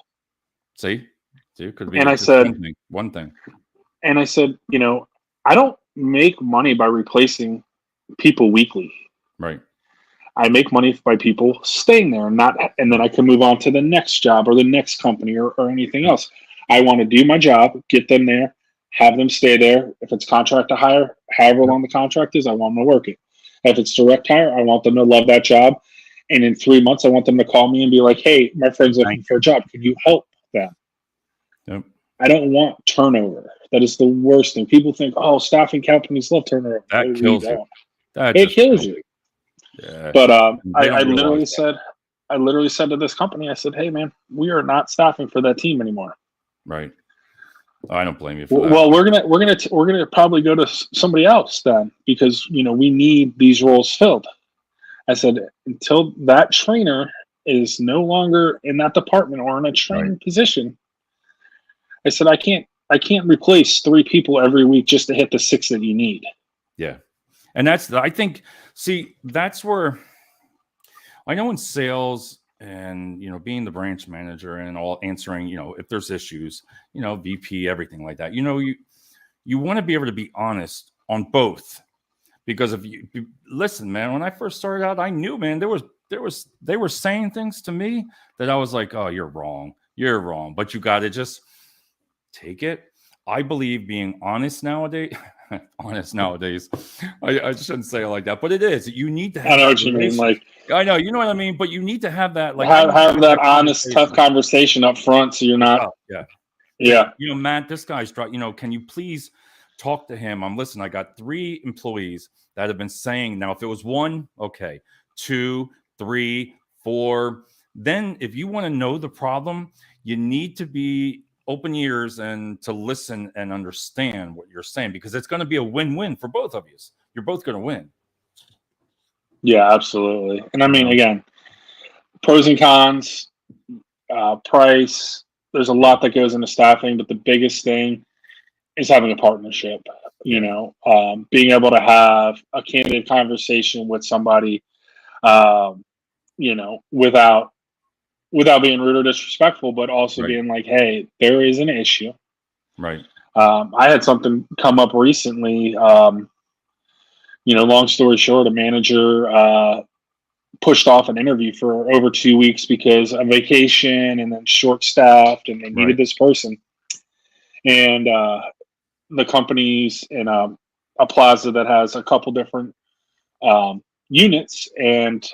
See, it could And be I just said, one thing. I don't make money by replacing people weekly. Right. I make money by people staying there, and then I can move on to the next job or the next company or anything Yeah. else. I want to do my job, get them there, have them stay there. If it's contract to hire, however long the contract is, I want them to work it. If it's direct hire, I want them to love that job. And in 3 months, I want them to call me and be like, "Hey, my friend's looking Thank for a job. Can you help them?" you. Yep. I don't want turnover. That is the worst thing. People think, "Oh, staffing companies love turnover." No, That we kills you. don't. That It just kills kills you. you. Yeah. But They don't realize that. I literally said to this company, I said, "Hey, man, we are not staffing for that team anymore." Right. I don't blame you for that. Well, we're gonna probably go to somebody else then, because we need these roles filled. I said, until that trainer is no longer in that department or in a Right. training position, I said, I can't replace 3 people every week just to hit the 6 that you need. Yeah. And I think, see, that's where I know in sales and, being the branch manager and all answering, if there's issues, VP, everything like that, you want to be able to be honest on both. Because if you listen, man, when I first started out, I knew, man, they were saying things to me that I was like, oh, you're wrong. But you got to just take it. I believe being honest nowadays, I shouldn't say it like that, but it is. You need to have I know that what you mean. Like, I know, you know what I mean, but you need to have that, like, have that honest, tough conversation up front, so you're not. Yeah. Matt, this guy's can you please talk to him? Listen, I got 3 employees that have been saying, now if it was 1, okay, 2, 3, 4, then if you want to know the problem, you need to be open ears and to listen and understand what you're saying, because it's going to be a win-win for both of you. You're both going to win. Yeah, absolutely. And I mean, again, pros and cons, price. There's a lot that goes into staffing, but the biggest thing is having a partnership. Being able to have a candid conversation with somebody, without being rude or disrespectful, but also being like, hey, there is an issue. Right. I had something come up recently. Long story short, a manager pushed off an interview for over 2 weeks because of vacation and then short staffed, and they needed this person. And the company's in a plaza that has a couple different units, and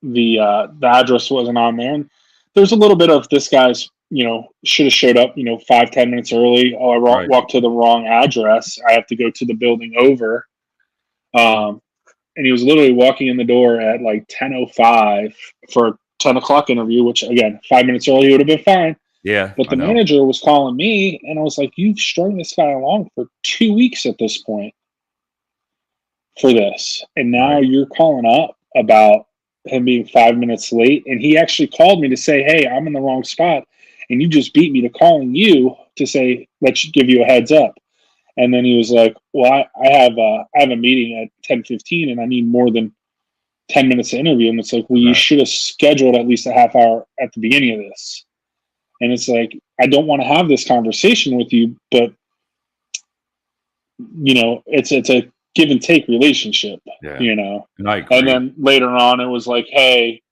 the address wasn't on there. And there's a little bit of this guy's, should have showed up, 5-10 minutes early. Oh, I walked to the wrong address. I have to go to the building over. And he was literally walking in the door at like 10:05 for a 10 o'clock interview, which, again, 5 minutes early would have been fine. Yeah. But the manager was calling me, and I was like, you've strung this guy along for 2 weeks at this point for this. And now you're calling up about him being 5 minutes late. And he actually called me to say, hey, I'm in the wrong spot. And you just beat me to calling you to say, let's give you a heads up. And then he was like, well, I have a meeting at 10:15 and I need more than 10 minutes to interview. And it's like, well, you should have scheduled at least a half hour at the beginning of this. And it's like, I don't want to have this conversation with you, but it's a give and take relationship, And then later on it was like, hey,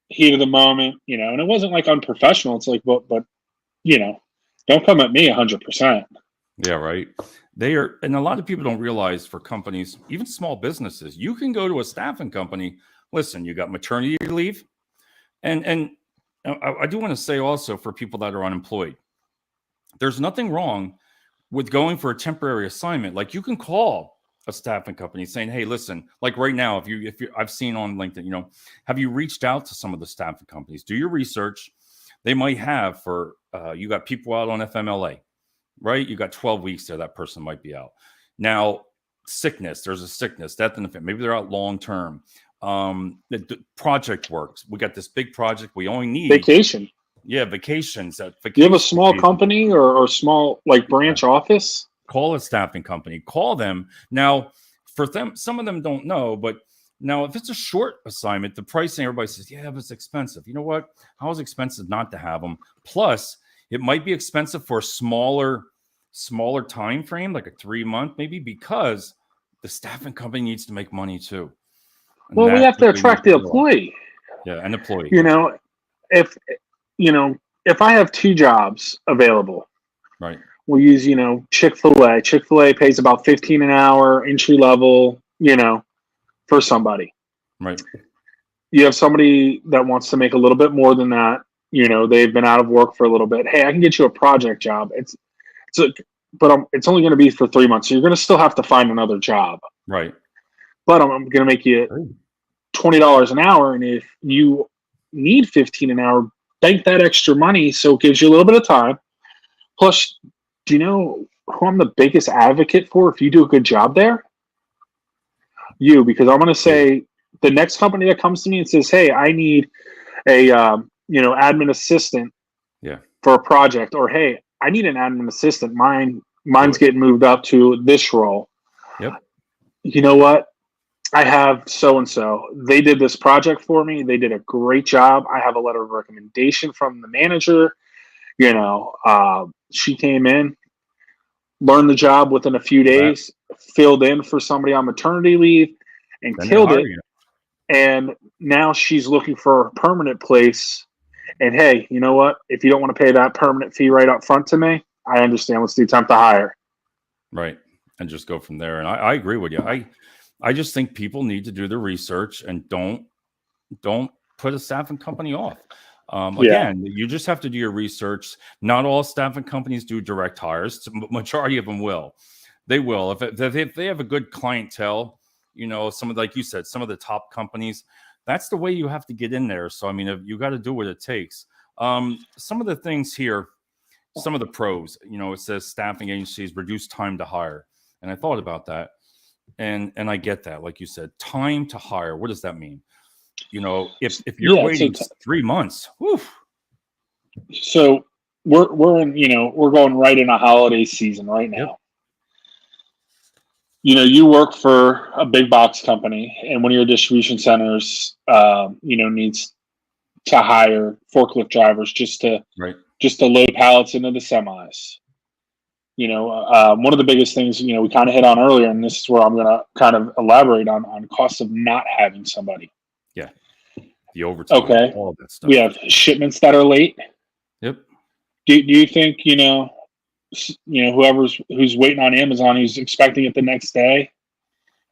heat of the moment, and it wasn't like unprofessional. It's like, but don't come at me 100%. Yeah, right. They are, and a lot of people don't realize, for companies, even small businesses, you can go to a staffing company. Listen, you got maternity leave, and I do want to say also, for people that are unemployed, there's nothing wrong with going for a temporary assignment. Like, you can call a staffing company saying, hey, listen, like right now, if you I've seen on LinkedIn, have you reached out to some of the staffing companies? Do your research. They might have for you got people out on FMLA. Right? You got 12 weeks there. That person might be out. Now, sickness, there's a sickness, death in the family. Maybe they're out long term. The project works. We got this big project. We only need vacation. Yeah, vacations. You have a small company or small branch office? Call a staffing company. Call them. Now, for them, some of them don't know, but now if it's a short assignment, the pricing, everybody says, yeah, but it's expensive. You know what? How is it expensive not to have them? Plus, it might be expensive for a smaller time frame, like a 3-month, maybe, because the staffing company needs to make money too. And well, we have to attract the employee. Yeah, an employee. If I have 2 jobs available, right? We'll use Chick-fil-A. Chick-fil-A pays about $15 an hour, entry level, for somebody. Right. You have somebody that wants to make a little bit more than that. They've been out of work for a little bit. Hey, I can get you a project job. It's only going to be for 3 months. So you're going to still have to find another job. Right. But I'm going to make you $20 an hour. And if you need $15 an hour, bank that extra money. So it gives you a little bit of time. Plus, Do you know who I'm the biggest advocate for if you do a good job there? You, because I'm going to You. say the next company that comes to me and says, "Hey, I need a admin assistant Yeah. for a project," or "Hey, I need an admin assistant. Do Mine's it. getting moved up to this role." Yep. You know what? I have so and so. They did this project for me. They did a great job. I have a letter of recommendation from the manager. She came in, learned the job within a few That. days, filled in for somebody on maternity leave, and Then they killed hire it. you. And now she's looking for a permanent place. And hey, you know what? If you don't want to pay that permanent fee right up front to me, I understand. Let's do temp to hire. Right. And just go from there. And I agree with you. I just think people need to do their research and don't put a staffing company off. Yeah. Again, you just have to do your research. Not all staffing companies do direct hires. Majority of them will. They will. If they have a good clientele, some of, like you said, some of the top companies, that's the way you have to get in there. So, I mean, you got to do what it takes. Some of the things here, some of the pros, it says staffing agencies reduce time to hire. And I thought about that. And I get that. Like you said, time to hire. What does that mean? If you're Yeah. waiting 3 months, whew, So we're in, we're going right in a holiday season right yep, now. You work for a big box company, and one of your distribution centers, needs to hire forklift drivers right, just to load pallets into the semis. One of the biggest things we kind of hit on earlier, and this is where I'm going to kind of elaborate on costs of not having somebody. yeah, the overtime, Okay, all of that we stuff. have shipments that are late. Yep, Do you think who's waiting on Amazon, who's expecting it the next day,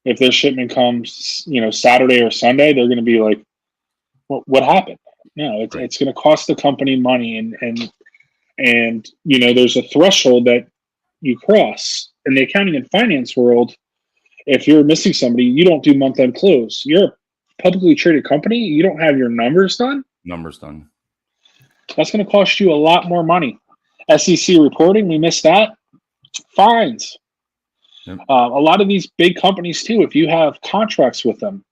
if their shipment comes Saturday or Sunday, they're going to be like, what happened? No, right, it's going to cost the company money, and there's a threshold that you cross in the accounting and finance world. If you're missing somebody, you don't do month end close. You're a publicly traded company. You don't have your numbers done. numbers done. That's going to cost you a lot more money. SEC reporting, we missed that. Fines. Yep, A lot of these big companies too, if you have contracts with them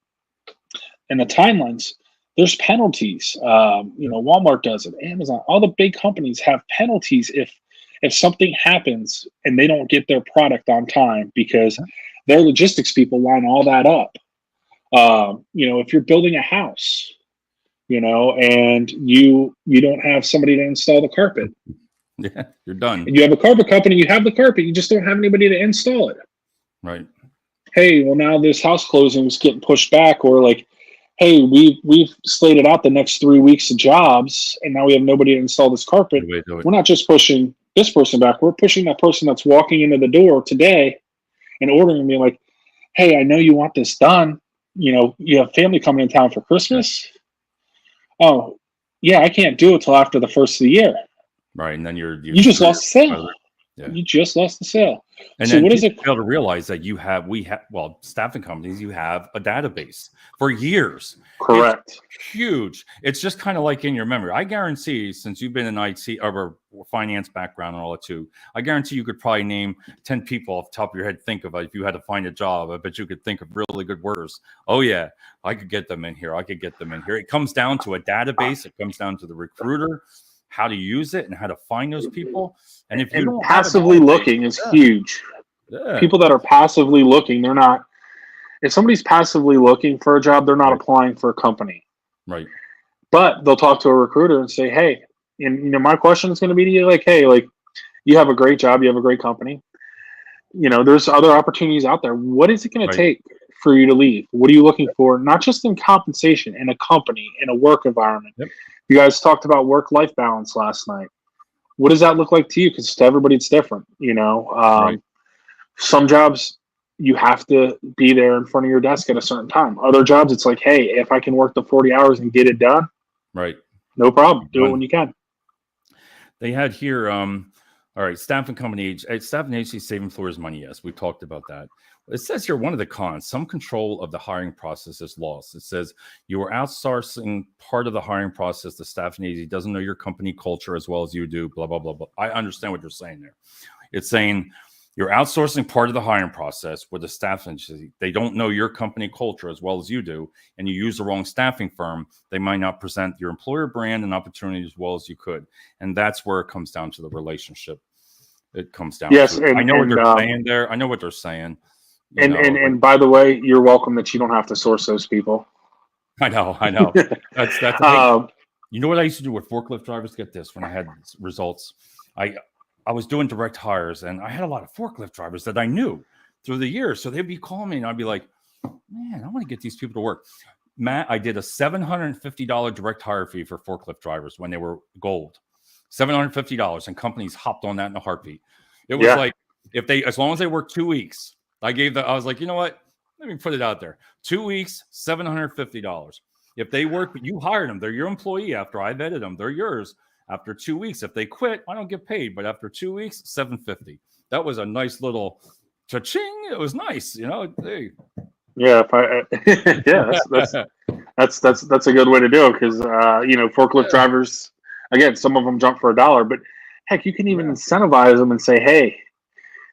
and the timelines, there's penalties. yep, Walmart does it, Amazon, all the big companies have penalties if something happens and they don't get their product on time because yep, their logistics people line all that up. If you're building a house, and you don't have somebody to install the carpet, yeah, you're done. and you have a carpet company, you have the carpet, you just don't have anybody to install it. Right, Hey, well now this house closing is getting pushed back, or like, hey, we've slated out the next 3 weeks of jobs, and now we have nobody to install this carpet. good way to do it. We're not just pushing this person back; we're pushing that person that's walking into the door today and ordering me like, hey, I know you want this done. You have family coming in town for Yeah, Christmas. Oh, yeah, I can't do it till after the first of the year. right, and then You just screw lost the sale. your. Yeah. You just lost the sale. And So then what is people it? fail to realize that staffing companies, you have a database for years. It's Correct. huge. It's just kind of like in your memory. I guarantee, since you've been in IT or finance background and all that too, I guarantee you could probably name 10 people off the top of your head. Think of it if you had to find a job. I bet you could think of really good workers. Oh yeah, I could get them in here. I could get them in here. It comes down to a database. It comes down to the recruiter, how to use it and how to find those people. And if you And don't have a passively database, looking is huge. yeah, People that are passively looking, they're not. If somebody's passively looking for a job, they're not right, applying for a company. right, But they'll talk to a recruiter and say, "Hey," and my question is going to be to you, like, "Hey, like, you have a great job, you have a great company. There's other opportunities out there. What is it going to right, take for you to leave? What are you looking for? Not just in compensation, in a company, in a work environment." yep, You guys talked about work-life balance last night. What does that look like to you? Because to everybody, it's different. right, Some jobs you have to be there in front of your desk at a certain time. Other jobs, it's like, hey, if I can work the 40 hours and get it done, right. no problem. Do it Done. when you can. They had here, all right, staffing agency save employers money. Yes, we talked about that. It says here one of the cons: some control of the hiring process is lost. It says you are outsourcing part of the hiring process. The staffing agency doesn't know your company culture as well as you do. Blah blah blah blah. I understand what you're saying there. It's saying you're outsourcing part of the hiring process with a staffing agency. They don't know your company culture as well as you do, and you use the wrong staffing firm. They might not present your employer brand and opportunity as well as you could. And that's where it comes down to the relationship. It comes down Yes, to. I know what they're saying there. I know what they're saying. And by the way, you're welcome that you don't have to source those people. I know. That's you know what I used to do with forklift drivers? Get this, when I had results, I was doing direct hires, and I had a lot of forklift drivers that I knew through the years. So they'd be calling me, and I'd be like, man, I want to get these people to work. Matt, I did a $750 direct hire fee for forklift drivers when they were gold. $750, and companies hopped on that in a heartbeat. It was like, as long as they worked 2 weeks, I was like, you know what? Let me put it out there. 2 weeks, $750. If they work, you hired them. They're your employee after I vetted them. They're yours. After 2 weeks, if they quit, I don't get paid. But after 2 weeks, $750. That was a nice little cha-ching. It was nice, Hey. Yeah, that's a good way to do it because forklift drivers, again, some of them jump for $1, but heck, you can even incentivize them and say, hey,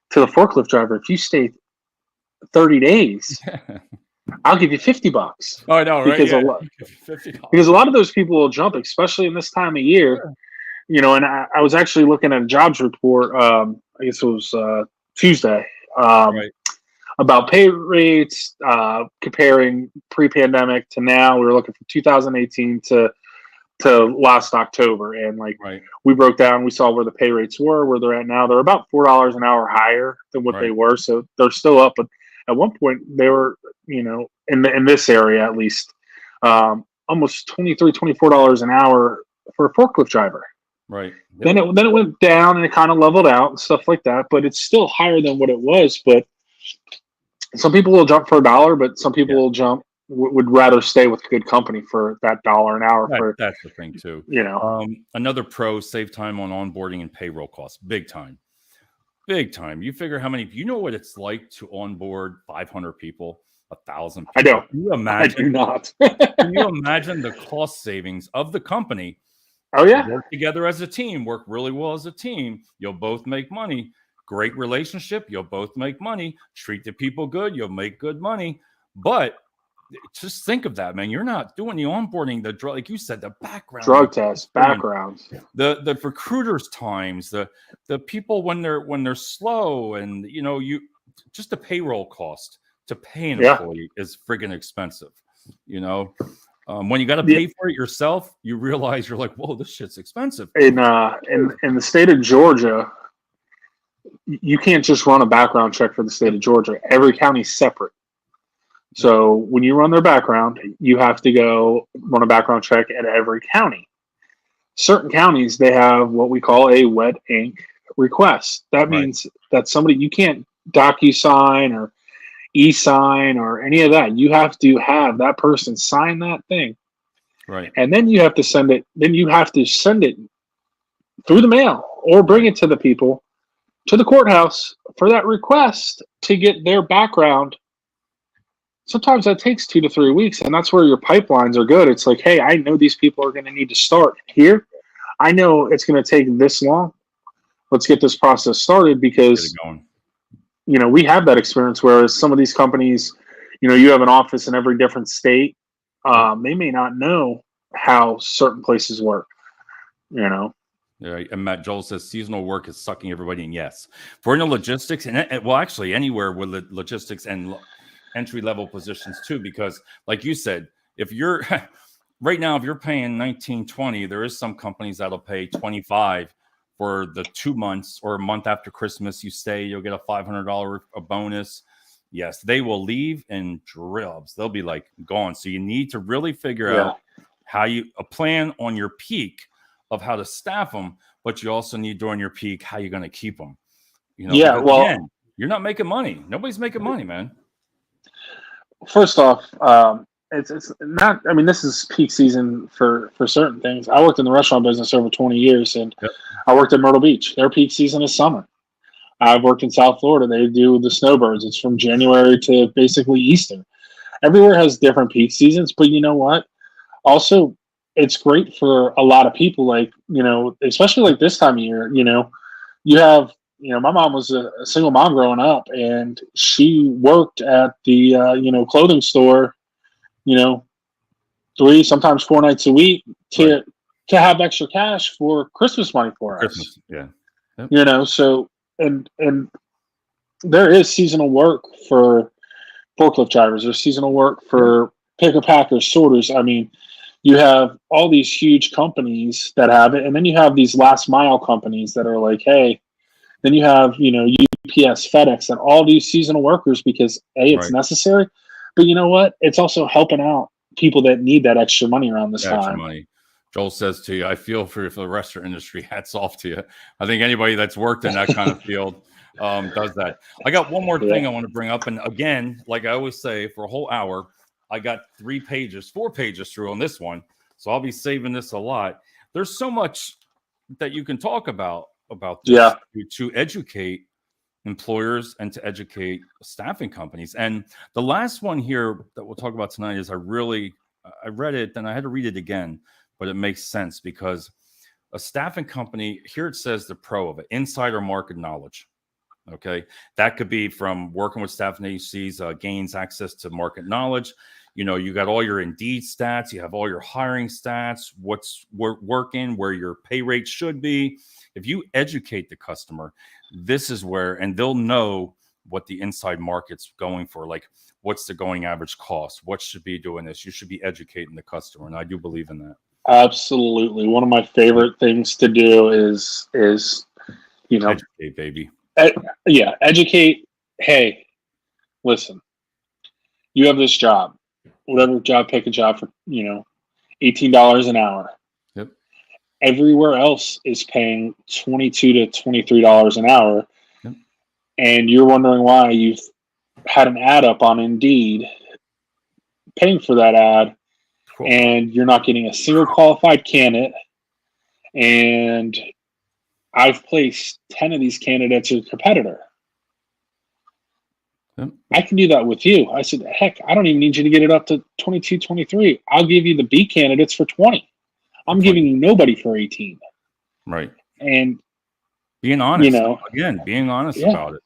to the forklift driver, if you stay 30 days, I'll give you $50. Oh, I know, right? Because a lot of those people will jump, especially in this time of year. And I was actually looking at a jobs report. I guess it was Tuesday. About pay rates, comparing pre-pandemic to now. We were looking from 2018 to last October, and we broke down. We saw where the pay rates where they're at now. They're about $4 an hour higher than what they were, so they're still up. But at one point, they were, in this area at least, almost $23-24 an hour for a forklift driver. Right. Then it went down and it kind of leveled out and stuff like that. But it's still higher than what it was. But some people will jump for $1, but some people will would rather stay with good company for that $1 an hour. That's the thing too. Another pro: save time on onboarding and payroll costs. Big time. You figure how many. You know what it's like to onboard 500 people, 1,000 people. I don't. Can you imagine? I do not. Can you imagine the cost savings of the company? Oh yeah. Work together as a team. Work really well as a team. You'll both make money. Great relationship. You'll both make money. Treat the people good. You'll make good money. But just think of that, man. You're not doing the onboarding, the drug, like you said, the background, drug tests, backgrounds, the recruiters' times, the people when they're slow, and you just the payroll cost to pay an employee is friggin' expensive. When you got to pay for it yourself, you realize you're like, whoa, this shit's expensive. In the state of Georgia, you can't just run a background check for the state of Georgia. Every county's separate. So when you run their background, you have to go run a background check at every county. Certain counties, they have what we call a wet ink request. That means that you can't DocuSign or e-sign or any of that. You have to have that person sign that thing. Right. And then you have to send it. Then you have to send it through the mail or bring it to the people, to the courthouse for that request to get their background. Sometimes that takes 2 to 3 weeks, and that's where your pipelines are good. It's like, hey, I know these people are going to need to start here. I know it's going to take this long. Let's get this process started because, we have that experience, whereas some of these companies, you have an office in every different state. They may not know how certain places work, Yeah, and Matt Joel says seasonal work is sucking everybody in. Yes. For the logistics, and actually anywhere with logistics and entry-level positions too, because like you said, if you're right now, if you're paying $19-20, there is some companies that'll pay $25 for the 2 months or a month after Christmas. You stay, you'll get a $500 a bonus. Yes, they will leave in dribs. They'll be like gone. So you need to really figure out how a plan on your peak of how to staff them, but you also need during your peak how you're going to keep them. Again, you're not making money. Nobody's making money, man. First off, it's not. I mean, this is peak season for certain things. I worked in the restaurant business over 20 years, and I worked at Myrtle Beach. Their peak season is summer. I've worked in South Florida. They do the snowbirds. It's from January to basically Easter. Everywhere has different peak seasons, but you know what? Also, it's great for a lot of people. Like especially like this time of year. You have my mom was a single mom growing up, and she worked at the clothing store, you know, 3 sometimes 4 nights a week Right. to have extra cash for Christmas money For for us. Christmas. Yeah. Yep. So and there is seasonal work for forklift drivers. There's seasonal work Yeah. for picker packers, sorters. I mean, you have all these huge companies that have it, and then you have these last mile companies that are like, hey, then you have, UPS, FedEx, and all these seasonal workers because it's Right. necessary. But you know what? It's also helping out people that need that extra money around this Extra time. money. Joel says to you, I feel for the restaurant industry. Hats off to you. I think anybody that's worked in that kind of field does that. I got one more thing I want to bring up. And again, like I always say, for a whole hour, I got 4 pages through on this one. So I'll be saving this a lot. There's so much that you can talk about this to educate employers and to educate staffing companies. And the last one here that we'll talk about tonight is I read it, then I had to read it again, but it makes sense because a staffing company, here it says the pro of it, insider market knowledge. Okay. That could be from working with staffing agencies, gains access to market knowledge. You got all your Indeed stats, you have all your hiring stats, what's working, where your pay rate should be. If you educate the customer, this is where, and they'll know what the inside market's going for, like what's the going average cost, what should be doing this. You should be educating the customer, and I do believe in that. Absolutely. One of my favorite things to do is educate, baby. Educate. Hey, listen, you have this job, whatever job, pick a job for, $18 an hour. Yep. Everywhere else is paying $22 to $23 an hour. Yep. And you're wondering why you've had an ad up on Indeed paying for that ad, and you're not getting a single qualified candidate. And I've placed 10 of these candidates as a competitor. Yep. I can do that with you. I said, heck, I don't even need you to get it up to 22, 23. I'll give you the B candidates for 20. I'm giving you nobody for 18. Right. And being honest, being honest about it.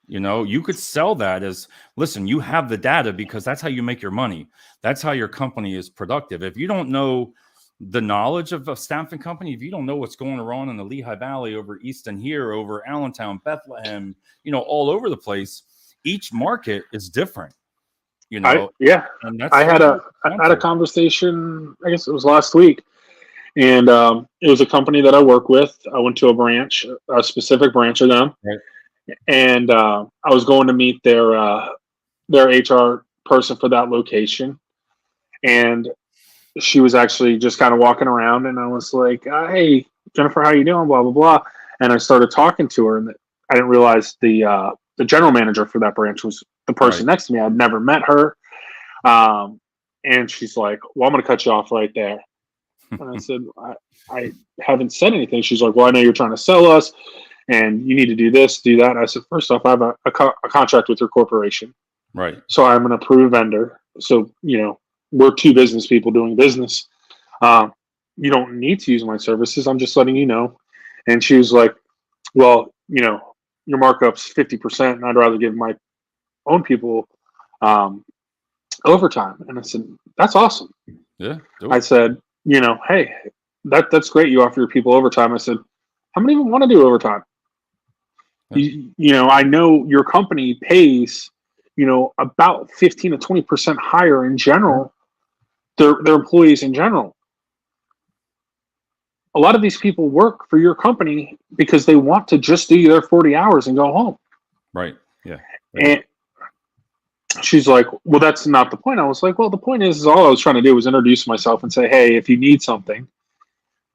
You could sell that as, listen, you have the data because that's how you make your money. That's how your company is productive. If you don't know the knowledge of a staffing company, if you don't know what's going on in the Lehigh Valley, over Easton here, over Allentown, Bethlehem, all over the place, each market is different. I had a conversation, I guess it was last week, and it was a company that I work with. I went to a specific branch of them. Right. And I was going to meet their HR person for that location, and she was actually just kind of walking around, and I was like, "Hey, Jennifer, how you doing?" Blah blah blah. And I started talking to her, and I didn't realize the general manager for that branch was the person next to me. I'd never met her, and she's like, "Well, I'm going to cut you off right there." And I said, "I haven't said anything." She's like, "Well, I know you're trying to sell us, and you need to do this, do that." And I said, "First off, I have a contract with your corporation. Right. So I'm an approved vendor. So, we're 2 business people doing business. You don't need to use my services. I'm just letting you know." And she was like, "Well, your markup's 50%, and I'd rather give my own people overtime." And I said, "That's awesome." Yeah. I said, "Hey, that's great. You offer your people overtime." I said, "How many even want to do overtime?" I know your company pays, about 15 to 20% higher in general, their employees in general. A lot of these people work for your company because they want to just do their 40 hours and go home. Right. Yeah. And she's like, "Well, that's not the point." I was like, "Well, the point is all I was trying to do was introduce myself and say, hey, if you need something,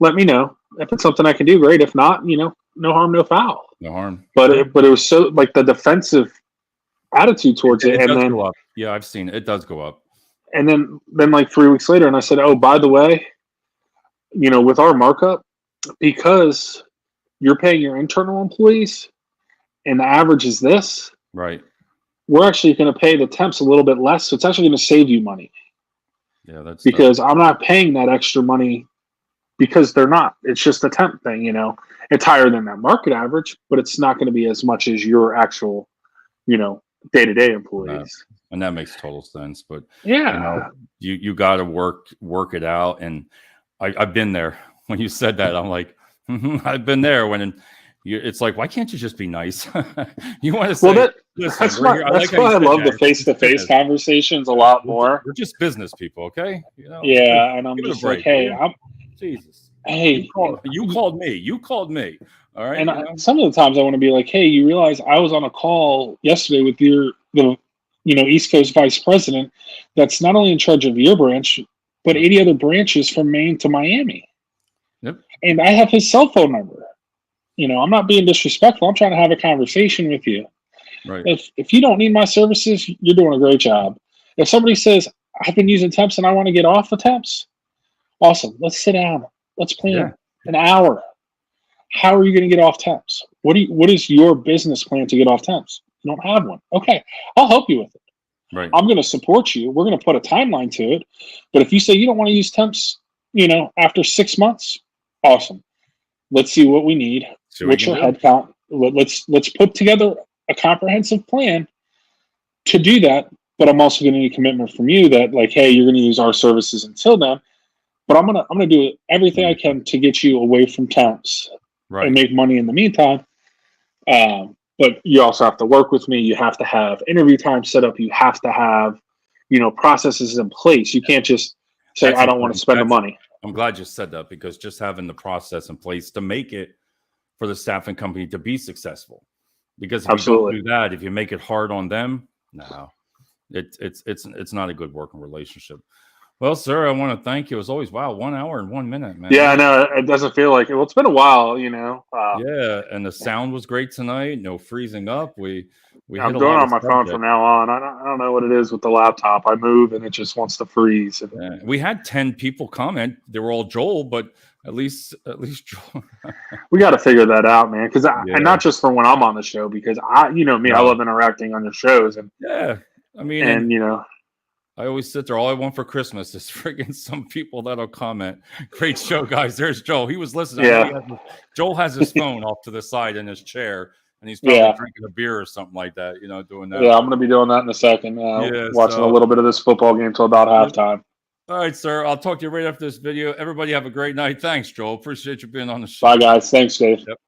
let me know. If it's something I can do, great. If not, no harm, no foul." No harm. But it was so like the defensive attitude towards it. And then go up. Yeah, I've seen it. It does go up. And then like 3 weeks later, and I said, "Oh, by the way, with our markup, because you're paying your internal employees and the average is this, right? We're actually going to pay the temps a little bit less. So it's actually going to save you money." Yeah, that's because I'm not paying that extra money because they're not. It's just a temp thing, you know. It's higher than that market average, but it's not going to be as much as your actual, you know, day-to-day employees. And that makes total sense. But Yeah, you know, you got to work it out. And I've been there. When you said that, I'm like, I've been there. It's like, why can't you just be nice? You want to say, well, listen, that's why I love the face-to-face conversations a lot more. We're just business people, okay? You know, Yeah, and I'm give it a just like, break, hey, will you? Jesus. hey, You called me. You called me. All right. and some of the times I want to be like, hey, you realize I was on a call yesterday with the East Coast vice president that's not only in charge of your branch, but 80 other branches from Maine to Miami. Yep. And I have his cell phone number. You know, I'm not being disrespectful. I'm trying to have a conversation with you. Right. If you don't need my services, you're doing a great job. If somebody says, I've been using temps and I want to get off the temps, awesome. Let's sit down. Let's plan an hour. How are you going to get off temps? What is your business plan to get off temps? You don't have one. Okay, I'll help you with it. Right. I'm going to support you. We're going to put a timeline to it. But if you say you don't want to use temps, you know, after 6 months, awesome. Let's see what we need. What's your head count? Let's put together a comprehensive plan to do that. But I'm also going to need commitment from you that, like, hey, you're going to use our services until then. But I'm gonna do everything I can to get you away from temps and make money in the meantime. But you also have to work with me. You have to have interview time set up. You have to have, you know, processes in place. You can't just say, I don't want to spend the money. I'm glad you said that, because just having the process in place to make it for the staffing company to be successful. Because if you don't do that, if you make it hard on them, no, it's not a good working relationship. Well, sir, I want to thank you as always. Wow, 1 hour and 1 minute, man. Yeah, I know. It doesn't feel like it. Well, it's been a while, you know. Yeah, and the sound was great tonight. No freezing up. I'm doing it on my phone from now on. I don't know what it is with the laptop. I move and it just wants to freeze. We had 10 people comment. They were all Joel, but at least Joel. We got to figure that out, man. Because and not just for when I'm on the show, because you know me, I love interacting on your shows. And I mean, and you know, I always sit there. All I want for Christmas is friggin' some people that'll comment. Great show, guys. There's Joel. He was listening. Yeah. Joel has his phone off to the side in his chair, and he's probably drinking a beer or something like that, you know, doing that. Yeah, I'm going to be doing that in a second. Watching a little bit of this football game till about halftime. All right, sir. I'll talk to you right after this video. Everybody have a great night. Thanks, Joel. Appreciate you being on the show. Bye, guys. Thanks, Dave. Yep.